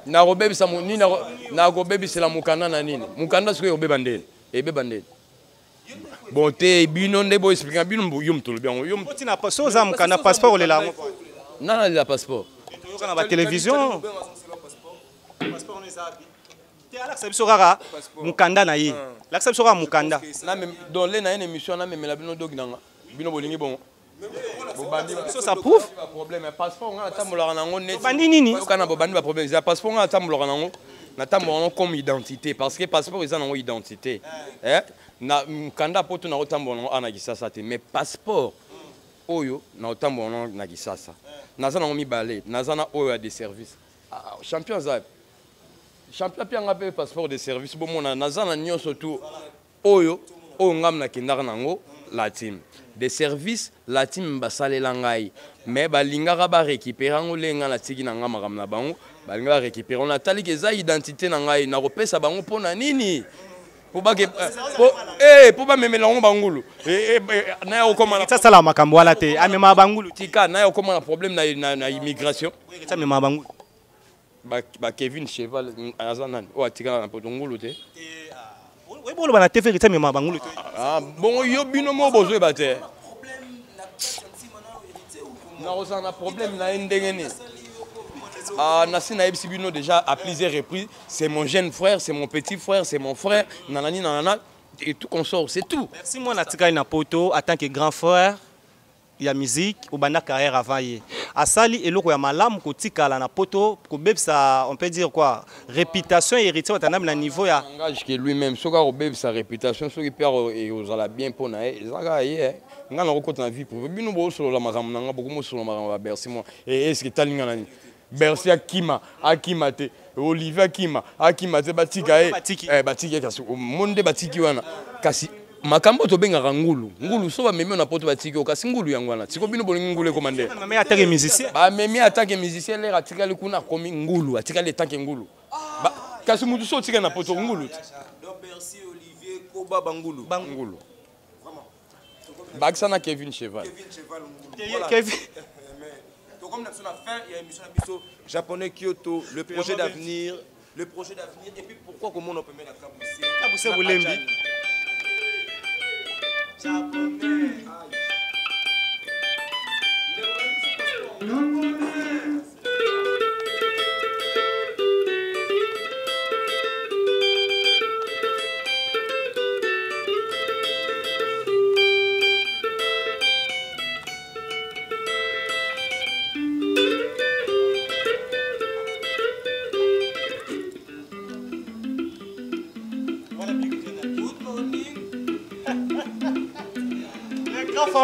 Na robebi sa moni na robebi c'est la mukanda na nini? Mukanda siko robeba ndele. Ebe bandele. Bonté bino nde bo expliquer bino yum to bien yum. Tina passo za mukanda passeport le la. Nana la passeport. Yo kana ba télévision. Passeport ne sabi. L'acception rara mukanda na ye l'acception rara mukanda na même dans les na une émission na même la bino dog nanga bino bolingi bon bobandi ça prouve problème passeport nga tambola nango net bandi nini kana bobandi ba problème ya passeport nga tambola nango na tambola comme identité parce que passeport ils ont identité na mukanda poto na otambola ana kisasa te mais passeport oyo na otambola na kisasa naza na mi balé naza na oyo a des services champion za champion pianga pe passeport de service bon mona nazana nyonso tout oyo ngam na kindaka nango la team de service la team basalela ngai mais balingaka ba récupérer ngo lenga na tiki na ngama kamna bango balinga récupérer on atali ke za identité na ngai na kopesa bango pona nini po ba ke po ba memela ngo bangulu na yo koma ça sala makambo wala te amema bangulu tika na yo koma na problème na immigration ça mema bangulu ba Kevin Cheval azana o atika na potongulu te oui bolo bana te faire mema bangulu te bon yo bino mo bozo ba te na osana problème na ndenge ni Nassina Ebsibino déjà à plusieurs reprises c'est mon jeune frère c'est mon petit frère c'est mon frère nanani nanana et tout consort c'est tout merci moi natika na poto en tant que grand frère il y a musique ou bana carrière avant hier asali eloko ya malamu kotikala na poto ko bebsa on peut dire quoi réputation héritier watana na niveau ya engage que lui-même soka ko bebsa réputation soki père et ozala bien pona ezaka ye nga na ko na vie pour bino bo solo la makambo nanga beaucoup mo solo makambo bercy moi et est-ce que talinga nani bercy akima te Olivier akima te batika batika kasi monde batiki wana kasi makambo to benga ngulu so ba memi na poto batiki kasi ngulu yango wana tiko bino bolingi ngulu komande memi attaque musicien ba memi attaque musicien le atika le kuna komi ngulu atika le tanke ngulu ba kasi mutu so tika na poto ngulu donc merci Olivier Koba bangulu vraiment Baxana Kevin Cheval Kevin comme nous avons fait il y a une émission japonais Kyoto le projet d'avenir et puis pourquoi comment on peut mettre la Kaboussé Boulembi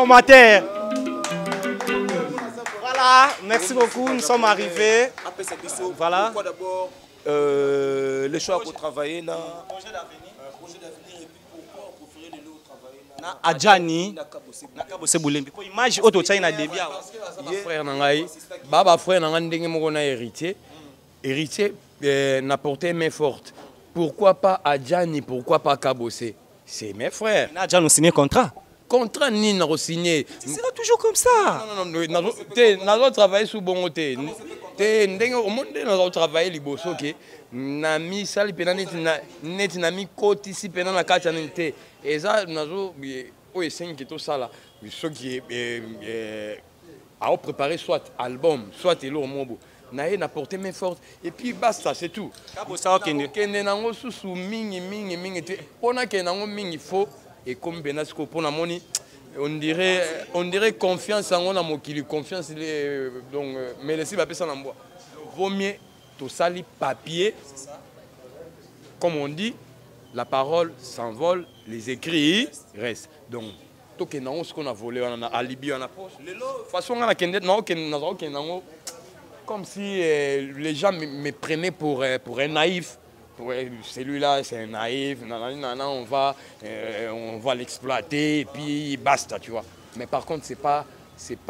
formateur. Voilà, merci beaucoup, nous sommes arrivés. Voilà. Pourquoi d'abord les choix pour travailler dans le projet d'avenir et puis pourquoi on préfère les lots travailler dans Adjani, Nakabose Boulembi. Pour image auto China début. Frère nangai, baba frère nangai ndenge moko na héritier. Héritier n'apportait main forte. Pourquoi pas Adjani, pourquoi pas Kabose? c'est mes frères. On a déjà signé contrat. Contrat ni n'a signé. Ce sera toujours comme ça. Non, nous avons travaillé sous bon côté. Au monde, nous avons travaillé les bosses, ok. Nami sali pena net nami koti si pena na kati nete. Et ça, nous avons au 5 qui tout ça là. Ce qui a préparé soit album, soit et l'eau mobo. Naé n'a porté main forte et puis basta, c'est tout. Kende nango susu mingi pona ke nango mingi faux et comme benasko pona moni on dirait confiance en on a mokili confiance donc mais laissez pas ça en bois. Vaut mieux tout sali papier. Comme on dit, la parole s'envole, les écrits restent. Donc tout que nango ce qu'on a volé on a alibi on a poche. De toute façon on a kende nango comme si les gens me prenaient pour un naïf. Celui-là, c'est un naïf. On va l'exploiter et puis basta, tu vois. Mais par contre, c'est pas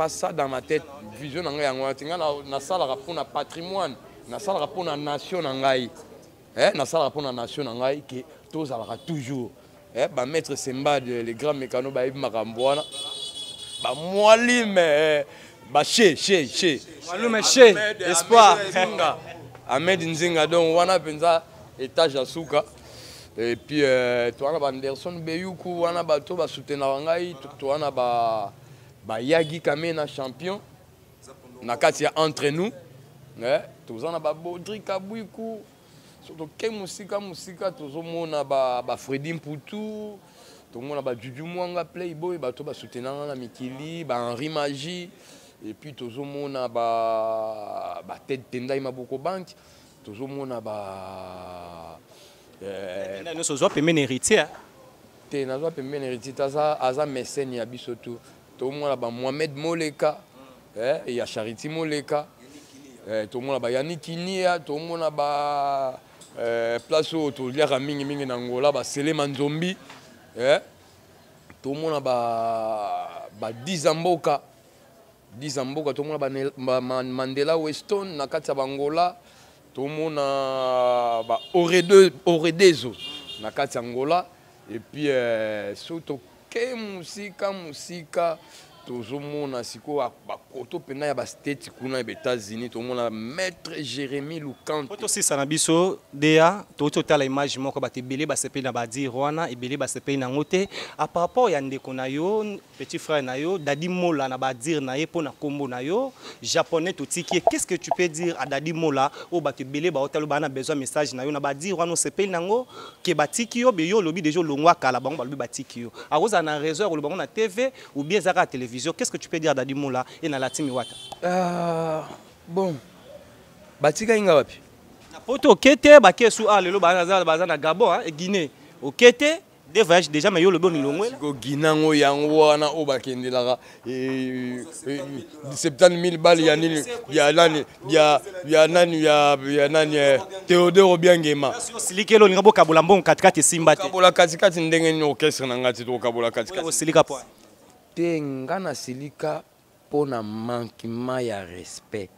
ça dans ma tête. Vision na sala rapport na patrimoine, na sala rapport na nation nangai. Na sala rapport na nation nangai que tous aura toujours. Ba maître Semba les grands mécanos ba ibi makamboana. Ba mwali mais bah chez espoir Ahmed Nzinga donc wana penza étage à Souka et puis toi on a Anderson Beyuku wana bato ba soutenir ngai toi on a ba Yagi Kamena champion na kati entre nous tous on a ba Bodri Kabuiku surtout ke musika tous on a ba Freddy Mputu tout le monde a ba Juju Mwanga Playboy bato ba soutenir na Mikili ba Henri Magie. Et puis tout le monde a ba tête tendai maboko bank, tout le monde a ba nous sommes pas même héritier. T'es n'a pas même héritier aza mécène ya bisoto. Tout le monde a ba Mohamed Moleka, il y a Charity Moleka. Tout le monde a ba Yannick Kinia, tout le monde a ba place où tout il y a mingi n'Angola ba Seleman Zombi. Tout le monde a ba Dizamboka. Dizamboka tout le monde a Mandela Weston na kati ya Angola tout le monde a Oredezo na kati ya Angola et puis surtout ke musika tozomona siko bakoto pena ya bastate kuna ya États-Unis tout le monde a maître Jérémy Lukanto poto sisa na biso dea to tala image moko batebele basepe na badi Rwanda ebele basepe na ngote a par rapport ya ndeko na yo petit frère na yo Dadi Mola na badir na ye pona kombo na yo japonais to tiki qu'est-ce que tu peux dire à Dadi Mola o batebele ba hotalo bana besoin message na yo na badir Rwanda sepe nango ke batiki yo be yo lobi déjà longwa kala bango ba lobi batiki yo a roza na réseau lo bango na TV ou bien zaka télévision. Qu'est-ce que tu peux dire à Dadi Mola et na Latimi Wata? Bon, batika inga wapi? Na poto kete ba kesu a lelo baza na Gabon et Guinée. Au kete des voyages déjà mais yo le bon longwe. Go Guinango yango wana o bakendelaka 70 000 balles ya nani Théodore Obiangema. Silikelo ngabo kabola mbon katikati simba te. Kabola katikati ndenge ni orchestre na ngati to kabola katikati. Silika po. Te ngana silika pona manquement ya respect.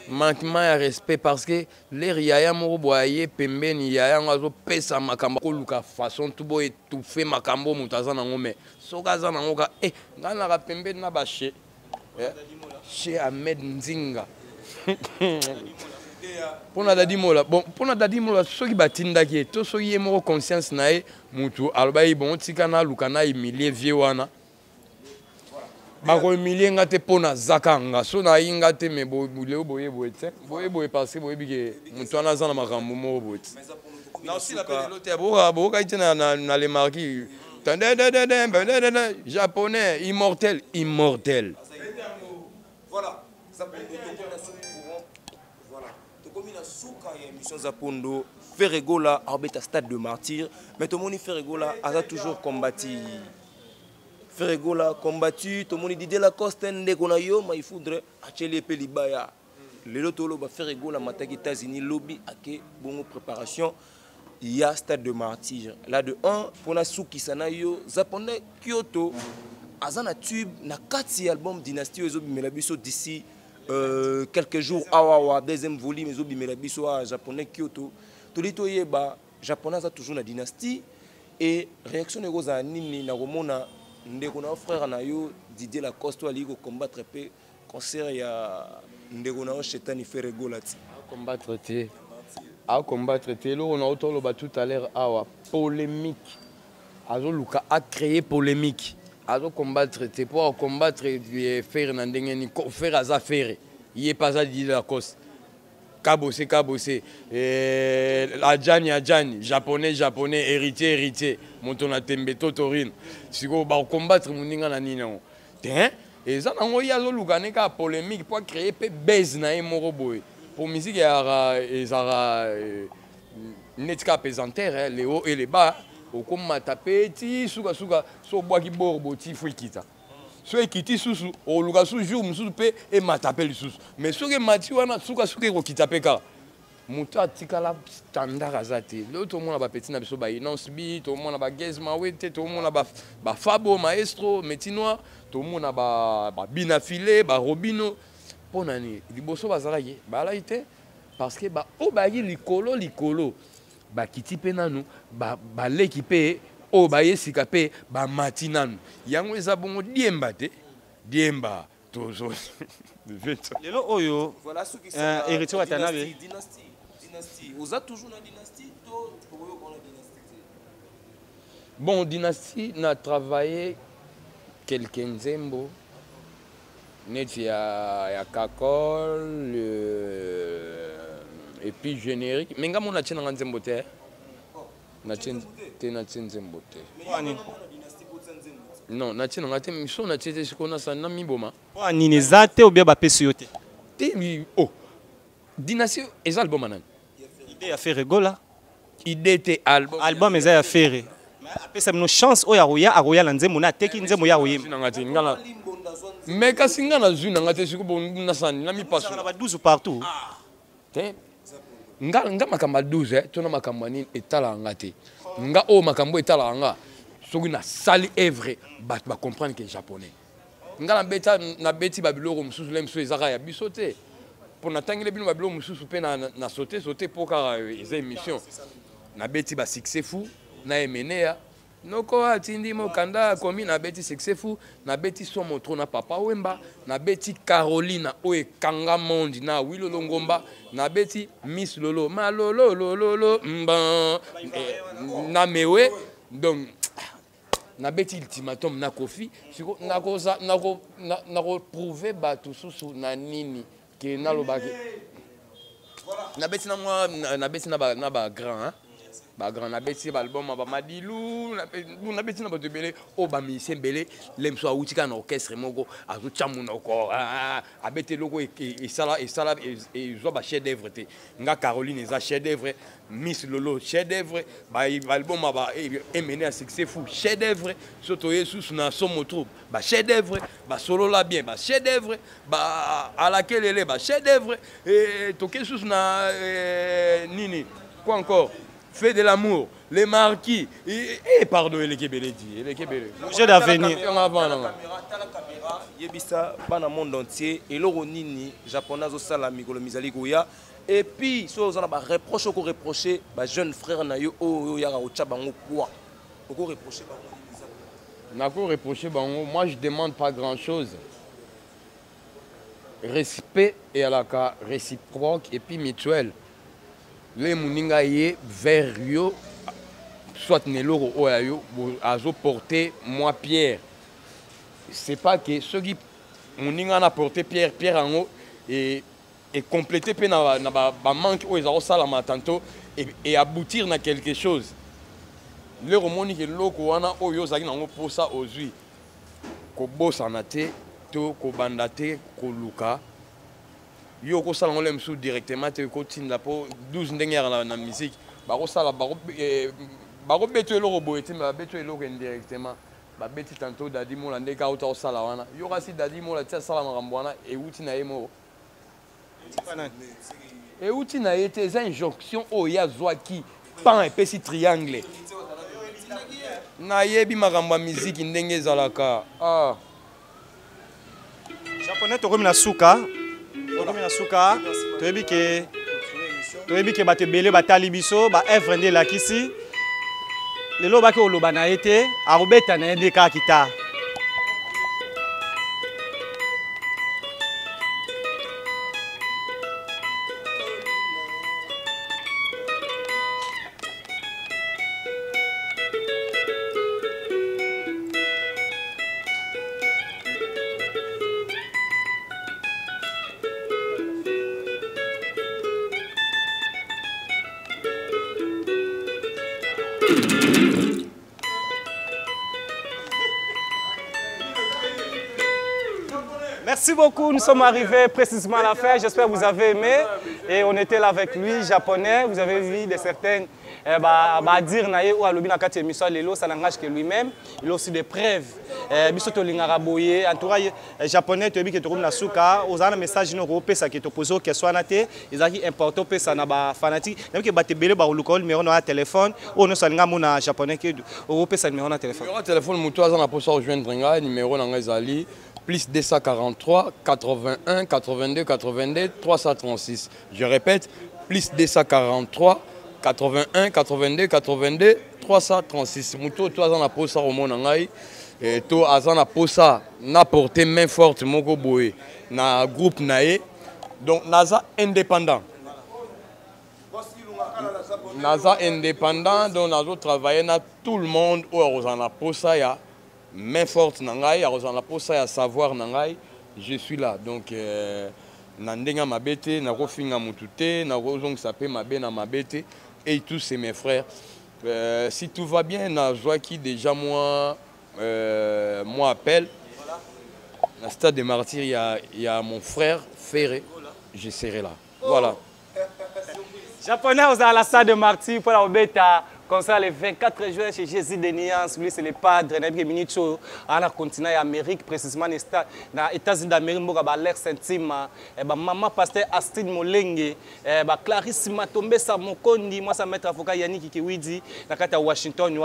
Manquement ya respect parce que les yaya moko boye pembeni yaya ngazo pesa makambo ko luka façon tout boy tout fait makambo mutaza nango mais soka za nango ka ngana ka pembeni na bache chez Ahmed Nzinga. Pona Dadi Mola bon pona Dadi Mola soki batindaki to soki ye moko conscience na e mutu albayi bon tika na luka na humilier vie wana bako humilier ngate pona zakanga so na inga te me bouleo boye boye parce que boye bige mutu wana za na makambo mo boye na aussi la pelote boka itina na les marquis japonais immortel voilà ça émission Zapondo Ferregola arbeta stade de martyr mais tout le monde Ferregola a toujours combattu Ferregola combattu tout le monde dit de la coste ndeko na yo mais il faudrait acheter pe libaya le lotolo ba Ferregola mataki États-Unis lobby ake bongo préparation il y a stade de martyr là de 1 pour na suki sana yo Japonais Kyoto azana tube na 4 album dynastie ezobi melabiso d'ici quelques jours awawa deuxième volume ezobi melabiso à japonais Kyoto tolito yeba japonais a toujours la dynastie et réaction ekozala nini na komona ndeko na frère na yo Didier Lacoste ali ko combattre pe concert ya ndeko na Chetani Ferregola ti combattre te a combattre te lo on a autour le tout à l'heure awa polémique azo luka a créé polémique azo combattre te pour combattre faire na ndenge ni faire aza faire il est pas ça Didier Lacoste kabose Adjani japonais héritier moto na tembe totorine siko ba combattre muninga na nino hein et ça nango ya zo luka ne ka polémique pour créer pe base na moko boy pour musique ya ezara netka pesanteur les hauts et les bas au comme matapeti suka so boaki borbo ti fuikita so ekiti susu o luka su jour mususu pe e matapeli susu mais soki mati wana suka ko kitape ka mutu atikala standard azate le to mona ba petit na biso ba inonce bi to mona ba gezma wete to mona ba fabo maestro metinois to mona ba bina filé ba robino ponani liboso bazalaki ba la ite parce que ba o ba yi likolo ba kiti pe nanu ba l'équipe o ba yesika pe ba matinanu yango eza bongo diemba tozo lelo oyo voilà ce qui héritier watanabe dynastie vous êtes toujours dans dynastie to pour la dynastie bon dynastie n'a travaillé quelques nzembo net ya kakol et puis générique mais nga mona tshena nzembo te na nzembo te non na tshena ngate miso na tshete sikona sa na miboma po nini zate ou bien ba pesi yo te oh dynastie ez album anan idée ya Ferregola idée te album eza ya Ferre mais apesa mino chance oya aroya na nzembo na teki nzembo ya royema ngate ngala mais kasi nga na zuna ngate siko na sani na mi passo na ba 12 partout te nga makamba 12 tona makamba nini etala ngate nga o makambo etala nga soki na sali œuvre ba comprendre que japonais nga na beti babiloko mususu le mususu ezaka ya biso te pour na tangile bino babiloko mususu pe na sauter pour car les émissions na beti ba succès fou na emenea noko atindi mokanda komi na beti succès fou na beti somo tro na papa wemba na beti Carolina o ekanga mondi na Wilo Longomba na beti Miss Lolo malolo mba na mewe donc na beti ultimatum na Kofi siko nako prouver batu susu na nini ke na lobaki na beti na moi na beti na ba grand hein ba grand na beti ba album ba Madilu na beti na ba tebele o ba musicien belé lemso autika na orchestre moko azu chamuna ko a beti loko et sala et zo ba chef d'œuvre te nga Caroline eza chef d'œuvre Miss Lolo chef d'œuvre ba album ba mené à succès fou chef d'œuvre soto Jesus na somo troupe ba chef d'œuvre ba solo la bien ba chef d'œuvre ba à laquelle elle est ba chef d'œuvre et to Jesus na nini quoi encore fait de l'amour les marquis et pardon les Kébélé dit les Kébélé projet d'avenir yebisa bana monde entier et loro nini japonais zo sala mikolo mizali koya et puis so za na ba reproche ko reprocher ba jeune frère na yo o ya ko tchabango quoi ko reprocher bango na ko reprocher bango moi je demande pas grand chose respect et à la cas réciproque et puis mutuel les muninga ye vers yo soit neloro oyo azo porter moi Pierre c'est pas que ceux qui muninga na porter Pierre en haut et compléter pe na ba manque o ezaro sala tantôt et aboutir na quelque chose le romoni ke loko wana oyo zaki nango posa ozui ko bossa na te to ko bandate ko luka yo ko sala ngolem sous directement te ko tinda po 12 ndengera na musique ba ko sala ba ko beto eloko boyete ba beto eloko indirectement ba beti tantôt dadi mola ndeka auto sala wana yo kasi dadi mola tia sala makambo wana e uti na yemo e uti na yete eza injonction o ya zwaki pan epesi triangle na yebi makambo ya musique ndenge ezalaka japonais to na suka toyebi ke bato ebele batali biso ba œuvre nde elakisi lelo baki oloba na été arobeta na ende ka kita. Merci beaucoup, nous sommes arrivés précisément à la fin, j'espère que vous avez aimé et on était là avec lui, japonais, vous avez vu de certaines dire ou alobi na kati émission lelo ça n'engage que lui-même, il a aussi des preuves. Bisoto lingara boye entourage japonais to bi ke to na suka ozana message no ko pesa ke to poser question na te ezaki important pesa na ba fanatique même que batebele ba oluko numéro na téléphone o no salinga mona japonais ke o pesa numéro na téléphone. Numéro téléphone muto azana posa rejoindre nga numéro na nga ezali plus 243 81 82 82 336. Je répète, plus 243 81 82 82 336. Muto to azana posa au monde ngai et to azana posa na porter main forte moko boye na groupe nae. Donc naza indépendant. Naza indépendant donc nazo travailler na tout le monde ou azana posa ya main forte nangai azana posa ya savoir nangai. Je suis là donc nandenga mabete na kofinga mutute na kozong sapé mabe na mabete et tous c'est mes frères. Si tout va bien na joie qui déjà moi appelle à Stade des Martyrs, il y a mon frère Ferré, je serai là. Voilà. Japonais aux à la Stade des Martyrs pour la bêta. Comme ça, le 24 juin, chez Jésus de Niance, lui, c'est le padre, dans le continent d'Amérique, précisément dans les États-Unis d'Amérique, l'air intime. Maman pasteur Astrid Molenge, Clarisse Matombe Samokondi, moi, ça maître avocat Yannick Kikiwidi, dans Washington,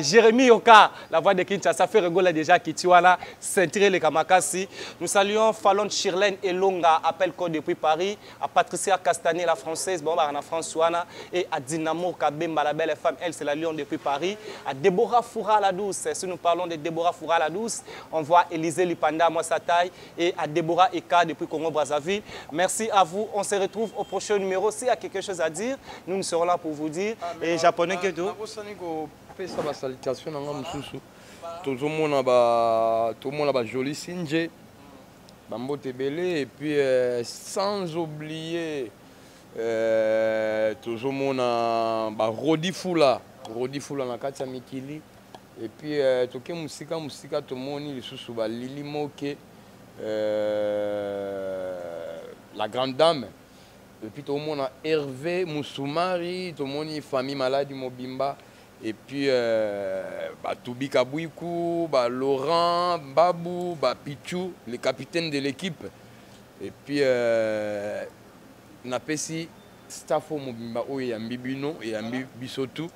Jérémy Yoka, la voix de Kinshasa, fait rigoler déjà Kitiwana, Saint-Tiré le Kamakasi. Nous saluons Fallon Chirlène Elonga, appel code depuis Paris, à Patricia Castanet, la française, bon, en France, et à Dinamo Kabemba, la belle femme, elle c'est la Lyon depuis Paris, à Déborah Foura la douce. Si nous parlons de Déborah Foura la douce, on voit Élisée Lipanda Moissataï et à Déborah Eka depuis Congo-Brazzaville. Merci à vous, on se retrouve au prochain numéro. S'il y a quelque chose à dire, nous serons là pour vous dire. Et japonais que tout. Tout le monde a joli singe, Bambote Belé, et puis sans oublier toujours mon Rodi Fula na kati ya mikili et puis toke musika tomoni lisusu ba Lili Moke la grande dame et puis tout le monde a Hervé Moussoumari tomoni famille malade Mobimba et puis Toubi Kabouikou, Laurent Babou, Pichou, les capitaines de l'équipe et puis napesi staff Mobimba o yambi bino et yambi bisotu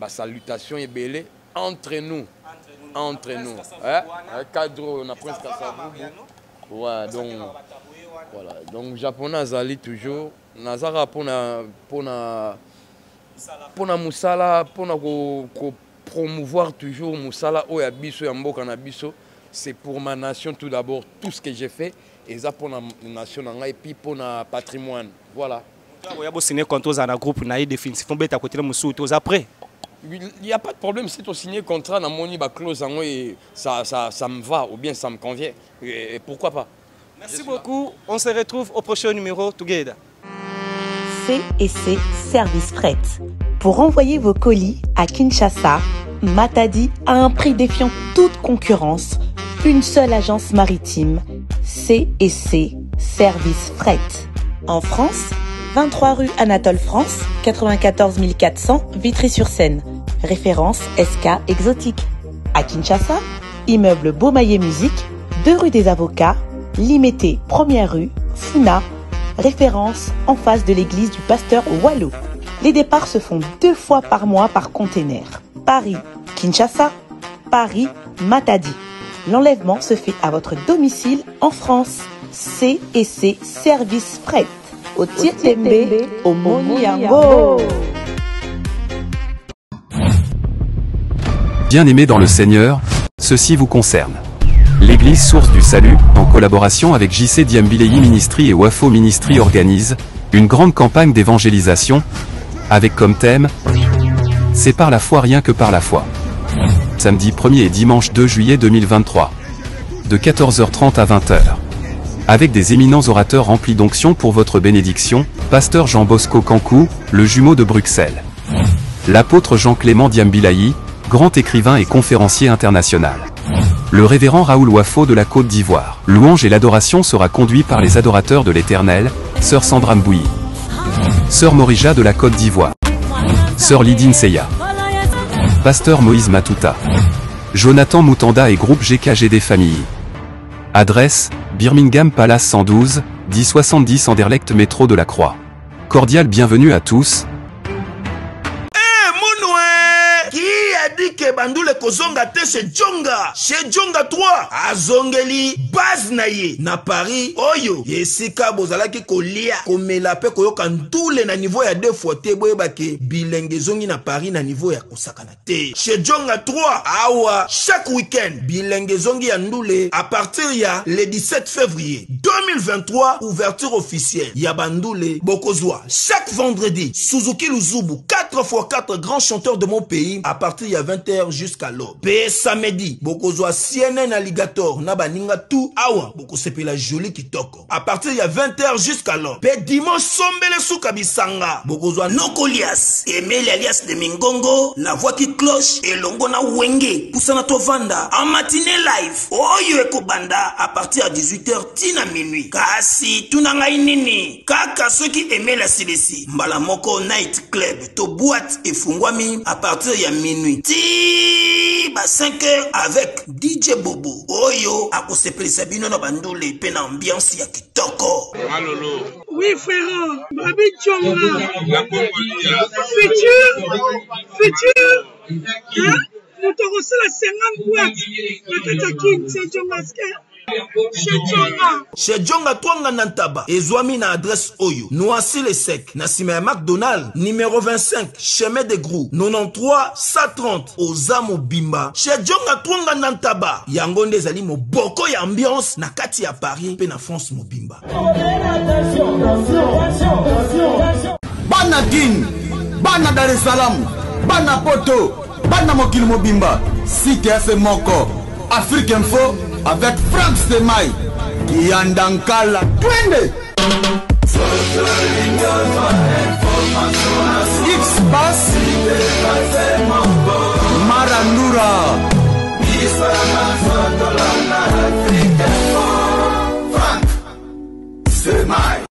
salutation et belé entre nous cadre na prince Kasavubu ouais donc voilà donc japonais azali toujours nazara pona musala pona ko promouvoir toujours musala o ya biso ya mboka na biso. C'est pour ma nation tout d'abord, tout ce que j'ai fait, et ça pour la nation et puis pour le patrimoine. Voilà. Il y a signé contre un groupe, il y a définitivement à côté de après. Il n'y a pas de problème, si tu signes contrat, clause et ça me va ou bien ça me convient. Et pourquoi pas? Merci beaucoup. On se retrouve au prochain numéro Together. C&C Service Fret. Pour envoyer vos colis à Kinshasa, Matadi a un prix défiant toute concurrence. Une seule agence maritime, C&C Service Fret. En France, 23 rue Anatole France, 94 400 Vitry-sur-Seine. Référence SK Exotique. À Kinshasa, immeuble Beaumaillé Musique, 2 rue des Avocats, Limité, 1er rue, Funa. Référence en face de l'église du pasteur Wallo. Les départs se font 2 fois par mois par container. Paris, Kinshasa, Paris, Matadi. L'enlèvement se fait à votre domicile en France. C&C Service Fret. Au Tietembe, au Moniango. Bien-aimés dans le Seigneur, ceci vous concerne. L'Église Source du Salut, en collaboration avec JC Diambileyi Ministry et Wafo Ministry organise une grande campagne d'évangélisation, avec comme thème « C'est par la foi rien que par la foi ». Samedi 1er et dimanche 2 juillet 2023. De 14h30 à 20h. Avec des éminents orateurs remplis d'onction pour votre bénédiction, Pasteur Jean Bosco Kankou, le jumeau de Bruxelles. L'apôtre Jean-Clément Diambileyi, grand écrivain et conférencier international. Le révérend Raoul Wafo de la Côte d'Ivoire. Louange et l'adoration sera conduit par les adorateurs de l'Éternel, Sœur Sandra Mbouyi, Sœur Morija de la Côte d'Ivoire, Sœur Lydine Seya, Pasteur Moïse Matuta, Jonathan Moutanda et groupe GKGD Famille. Adresse, Birmingham Palace 112, 1070 Anderlecht métro de la Croix. Cordial bienvenue à tous. Dit que bandule kozonga te chez Djonga 3 azongeli base na ye na Paris oyo yesika bozalaki kolia komela pe koyoka ntule na niveau ya 2 fois te boyebake bilenge zongi na Paris na niveau ya kosakana te chez Djonga 3 awa chaque week-end bilenge zongi ya ndule à partir ya le 17 février 2023 ouverture officielle ya bandule bokozwa chaque vendredi Suzuki Luzubu 4x4 grands chanteurs de mon pays à partir ya 20h jusqu'à l'aube. Pe samedi, bokozwa CNN Alligator na baninga tout awa boko sepela joli kitoko. À partir ya 20h jusqu'à l'aube. Pe dimanche sombele suka bisanga. Bokozwa Nokolias, Emile alias de Mingongo, la voix qui cloche et longo na wenge. Poussana tovanda en matinée live. Oyo ekobanda à partir à 18h tina minuit. Kasi tunanga inini. Kaka ceux qui aimaient la CDC. Mbala moko night club to boîte et fungwami à partir ya minuit. Ba 5h avec DJ Bobo. Oyo akosepeli sabino na bandole pe na ambiance ya kitoko. Oui frère, Babi Djonga. Futur. Hein? Nous te reçons la 50 boîtes. La Katakin, c'est Djonga. Chez Djonga Twanga Nantaba, Ezwami na adresse Oyo, Noisy le Sec, Nassima McDonald, numéro 25, chemin de Grou, 93 130, Ozamo Bimba. Chez Djonga Twanga Nantaba, Yangonde Zali mo boko ya ambiance, na kati ya Paris, pe na France mo Bimba. Bana Guine, Bana Dar es Salaam, Bana Poto, Bana Mokili Mobimba, CTF Moko, Afrique Info, avec Franck Semaï, Yandankala, Twende. X-Bass, Marandura, Franck Semaï.